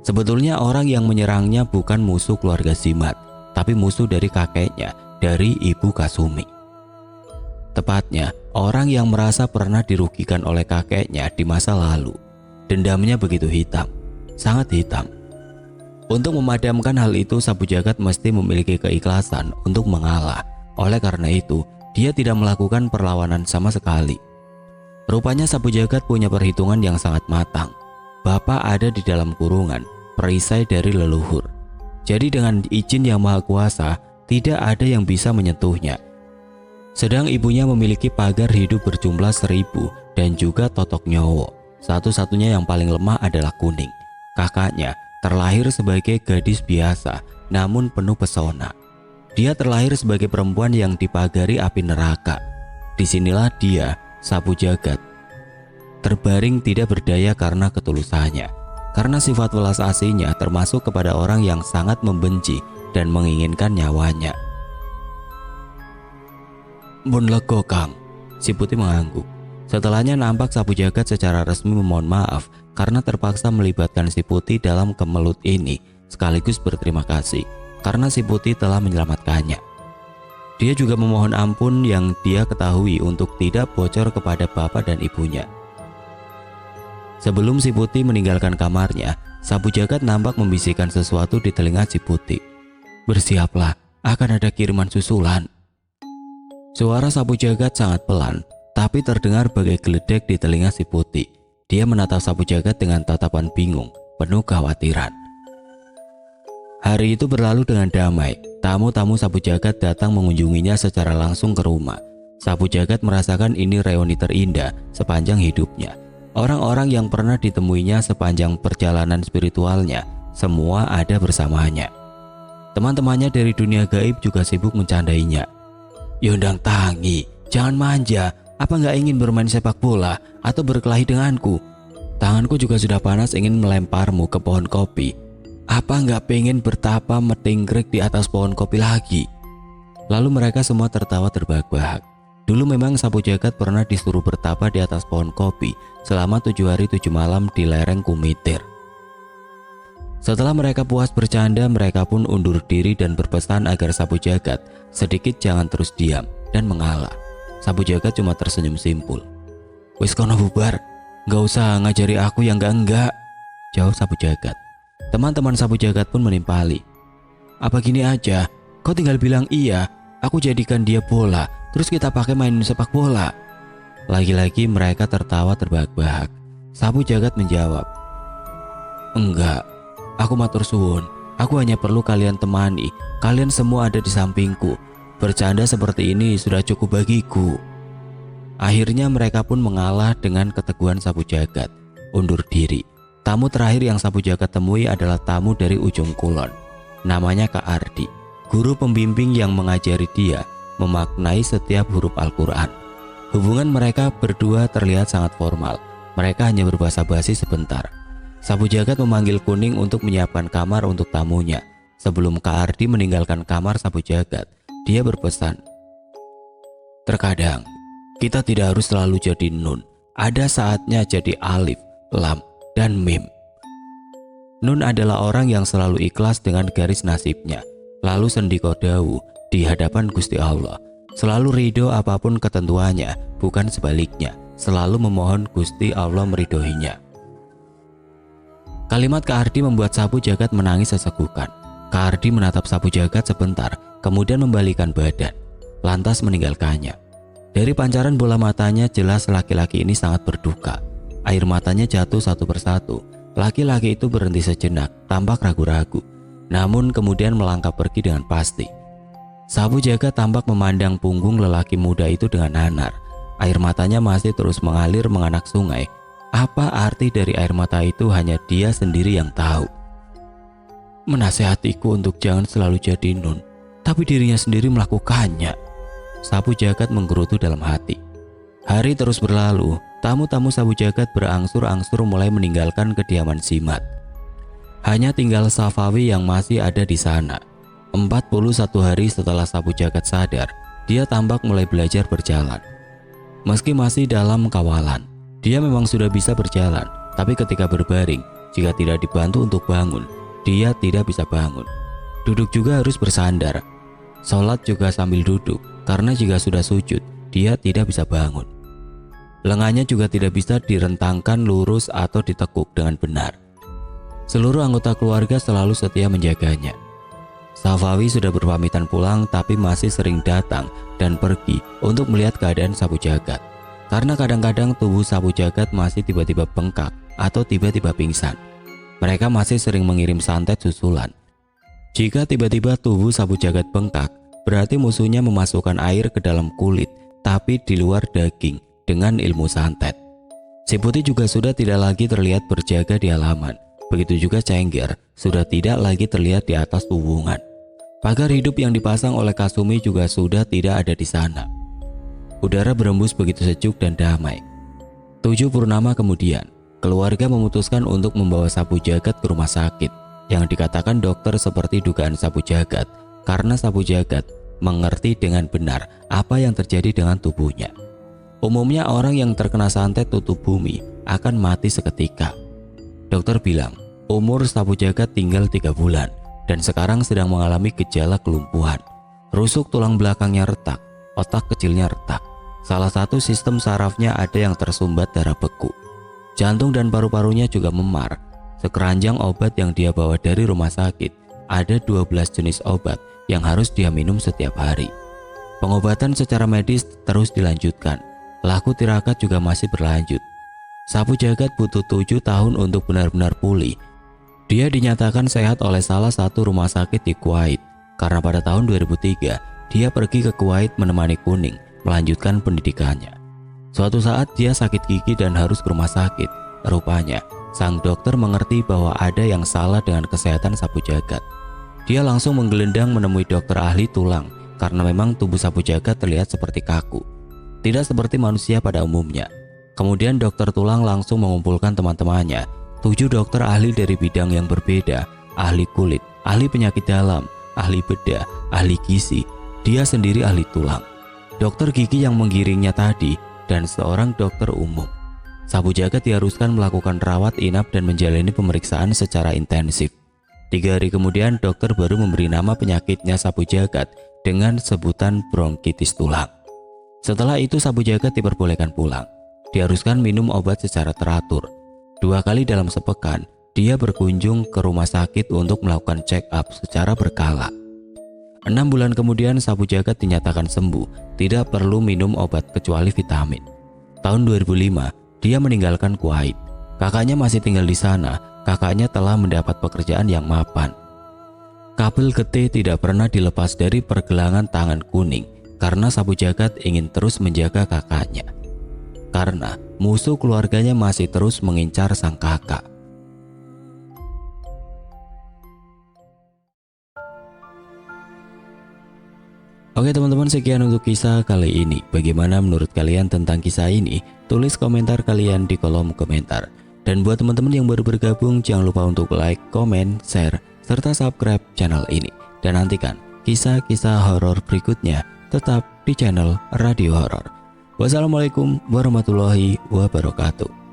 Sebetulnya orang yang menyerangnya bukan musuh keluarga Zimat, tapi musuh dari kakeknya, dari Ibu Kasumi. Tepatnya, orang yang merasa pernah dirugikan oleh kakeknya di masa lalu. Dendamnya begitu hitam, sangat hitam. Untuk memadamkan hal itu, Sapu Jagat mesti memiliki keikhlasan untuk mengalah. Oleh karena itu, dia tidak melakukan perlawanan sama sekali. Rupanya Sapu Jagat punya perhitungan yang sangat matang. Bapak ada di dalam kurungan, perisai dari leluhur. Jadi dengan izin yang maha kuasa, tidak ada yang bisa menyentuhnya. Sedang ibunya memiliki pagar hidup berjumlah 1000 dan juga totok nyowo. Satu-satunya yang paling lemah adalah Kuning. Kakaknya terlahir sebagai gadis biasa, namun penuh pesona. Dia terlahir sebagai perempuan yang dipagari api neraka. Disinilah dia, Sapu Jagat, terbaring tidak berdaya karena ketulusannya. Karena sifat welas asihnya termasuk kepada orang yang sangat membenci dan menginginkan nyawanya. Bun lego Kang, si Putih mengangguk. Setelahnya nampak Sapu Jagat secara resmi memohon maaf karena terpaksa melibatkan si Putih dalam kemelut ini, sekaligus berterima kasih karena si Putih telah menyelamatkannya. Dia juga memohon ampun yang dia ketahui untuk tidak bocor kepada bapak dan ibunya. Sebelum si Putih meninggalkan kamarnya, Sapu Jagat nampak membisikkan sesuatu di telinga si Putih. Bersiaplah, akan ada kiriman susulan. Suara Sapu Jagat sangat pelan, tapi terdengar bagai geledek di telinga si Putih. Dia menatap Sapu Jagat dengan tatapan bingung, penuh kekhawatiran. Hari itu berlalu dengan damai. Tamu-tamu Sapu Jagat datang mengunjunginya secara langsung ke rumah. Sapu Jagat merasakan ini reuni terindah sepanjang hidupnya. Orang-orang yang pernah ditemuinya sepanjang perjalanan spiritualnya semua ada bersamanya. Teman-temannya dari dunia gaib juga sibuk mencandainya. "Yondang Tangi, jangan manja. Apa nggak ingin bermain sepak bola atau berkelahi denganku? Tanganku juga sudah panas ingin melemparmu ke pohon kopi. Apa nggak pengen bertapa metingkrik di atas pohon kopi lagi?" Lalu mereka semua tertawa terbahak-bahak. Dulu memang Sapu Jagat pernah disuruh bertapa di atas pohon kopi selama 7 hari 7 malam di lereng Kumitir. Setelah mereka puas bercanda, mereka pun undur diri dan berpesan agar Sapu Jagat sedikit jangan terus diam dan mengalah. Sapu Jagat cuma tersenyum simpul. "Wis kono bubar, gak usah ngajari aku yang enggak," jawab Sapu Jagat. Teman-teman Sapu Jagat pun menimpali. "Apa gini aja, kau tinggal bilang iya, aku jadikan dia bola, terus kita pakai main sepak bola." Lagi-lagi mereka tertawa terbahak-bahak. Sapu Jagat menjawab, "Enggak, aku matur suwun. Aku hanya perlu kalian temani. Kalian semua ada di sampingku. Bercanda seperti ini sudah cukup bagiku." Akhirnya mereka pun mengalah dengan keteguhan Sapu Jagat, undur diri. Tamu terakhir yang Sapu Jagat temui adalah tamu dari ujung kulon. Namanya Kak Ardi, guru pembimbing yang mengajari dia memaknai setiap huruf Al-Quran. Hubungan mereka berdua terlihat sangat formal. Mereka hanya berbahasa basi sebentar. Sapu Jagat memanggil Kuning untuk menyiapkan kamar untuk tamunya. Sebelum Kak Ardi meninggalkan kamar Sapu Jagat, dia berpesan, "Terkadang kita tidak harus selalu jadi nun. Ada saatnya jadi alif, lam, dan mim." Nun adalah orang yang selalu ikhlas dengan garis nasibnya, lalu sendiko dawu di hadapan Gusti Allah, selalu ridho apapun ketentuannya, bukan sebaliknya, selalu memohon Gusti Allah meridhoinya. Kalimat Kak Ardi membuat Sapu Jagat menangis sesegukan. Kak Ardi menatap Sapu Jagat sebentar, kemudian membalikan badan, lantas meninggalkannya. Dari pancaran bola matanya jelas laki-laki ini sangat berduka. Air matanya jatuh satu persatu. Laki-laki itu berhenti sejenak, tampak ragu-ragu, namun kemudian melangkah pergi dengan pasti. Sapu Jagat tampak memandang punggung lelaki muda itu dengan nanar. Air matanya masih terus mengalir menganak sungai. Apa arti dari air mata itu hanya dia sendiri yang tahu. Menasehatiku untuk jangan selalu jadi nun, tapi dirinya sendiri melakukannya. Sapu Jagat menggerutu dalam hati. Hari terus berlalu. Tamu-tamu Sapu Jagat berangsur-angsur mulai meninggalkan kediaman Simat. Hanya tinggal Safawi yang masih ada di sana. 41 hari setelah Sapu Jagat sadar, dia tampak mulai belajar berjalan. Meski masih dalam kawalan, dia memang sudah bisa berjalan, tapi ketika berbaring, jika tidak dibantu untuk bangun, dia tidak bisa bangun. Duduk juga harus bersandar. Sholat juga sambil duduk, karena jika sudah sujud, dia tidak bisa bangun. Lengannya juga tidak bisa direntangkan lurus atau ditekuk dengan benar. Seluruh anggota keluarga selalu setia menjaganya. Safawi sudah berpamitan pulang, tapi masih sering datang dan pergi untuk melihat keadaan Sapu Jagat. Karena kadang-kadang tubuh Sapu Jagat masih tiba-tiba bengkak atau tiba-tiba pingsan. Mereka masih sering mengirim santet susulan. Jika tiba-tiba tubuh Sapu Jagat bengkak, berarti musuhnya memasukkan air ke dalam kulit, tapi di luar daging dengan ilmu santet. Si Putih juga sudah tidak lagi terlihat berjaga di halaman. Begitu juga Cengger sudah tidak lagi terlihat di atas tuwungan. Pagar hidup yang dipasang oleh Kasumi juga sudah tidak ada di sana. Udara berembus begitu sejuk dan damai. 7 purnama kemudian, keluarga memutuskan untuk membawa Sapu Jagat ke rumah sakit. Yang dikatakan dokter seperti dugaan Sapu Jagat, karena Sapu Jagat mengerti dengan benar apa yang terjadi dengan tubuhnya. Umumnya orang yang terkena santet tutup bumi akan mati seketika. Dokter bilang umur Sapu Jagat tinggal 3 bulan dan sekarang sedang mengalami gejala kelumpuhan. Rusuk tulang belakangnya retak, otak kecilnya retak. Salah satu sistem sarafnya ada yang tersumbat darah beku. Jantung dan paru-parunya juga memar. Sekeranjang obat yang dia bawa dari rumah sakit, ada 12 jenis obat yang harus dia minum setiap hari. Pengobatan secara medis terus dilanjutkan. Laku tirakat juga masih berlanjut. Sapu Jagat butuh 7 tahun untuk benar-benar pulih. Dia dinyatakan sehat oleh salah satu rumah sakit di Kuwait. Karena pada tahun 2003, dia pergi ke Kuwait menemani Kuning melanjutkan pendidikannya. Suatu saat dia sakit gigi dan harus ke rumah sakit. Rupanya, sang dokter mengerti bahwa ada yang salah dengan kesehatan Sapu Jagat. Dia langsung menggelendang menemui dokter ahli tulang karena memang tubuh Sapu Jagat terlihat seperti kaku, tidak seperti manusia pada umumnya. Kemudian dokter tulang langsung mengumpulkan teman-temannya, 7 dokter ahli dari bidang yang berbeda, ahli kulit, ahli penyakit dalam, ahli bedah, ahli gizi, dia sendiri ahli tulang, dokter gigi yang menggiringnya tadi, dan seorang dokter umum. Sapu Jagat diharuskan melakukan rawat inap dan menjalani pemeriksaan secara intensif. 3 hari kemudian dokter baru memberi nama penyakitnya Sapu Jagat dengan sebutan bronkitis tulang. Setelah itu Sapu Jagat diperbolehkan pulang. Diharuskan minum obat secara teratur. 2 kali dalam sepekan, dia berkunjung ke rumah sakit untuk melakukan check up secara berkala. 6 bulan kemudian Sapu Jagat dinyatakan sembuh, tidak perlu minum obat kecuali vitamin. Tahun 2005, dia meninggalkan Kuwait. Kakaknya masih tinggal di sana, kakaknya telah mendapat pekerjaan yang mapan. Kabel getih tidak pernah dilepas dari pergelangan tangan kuning karena Sapu Jagat ingin terus menjaga kakaknya. Karena musuh keluarganya masih terus mengincar sang kakak. Oke teman-teman, sekian untuk kisah kali ini. Bagaimana menurut kalian tentang kisah ini? Tulis komentar kalian di kolom komentar. Dan buat teman-teman yang baru bergabung, jangan lupa untuk like, komen, share, serta subscribe channel ini. Dan nantikan kisah-kisah horor berikutnya tetap di channel Radio Horor. Wassalamualaikum warahmatullahi wabarakatuh.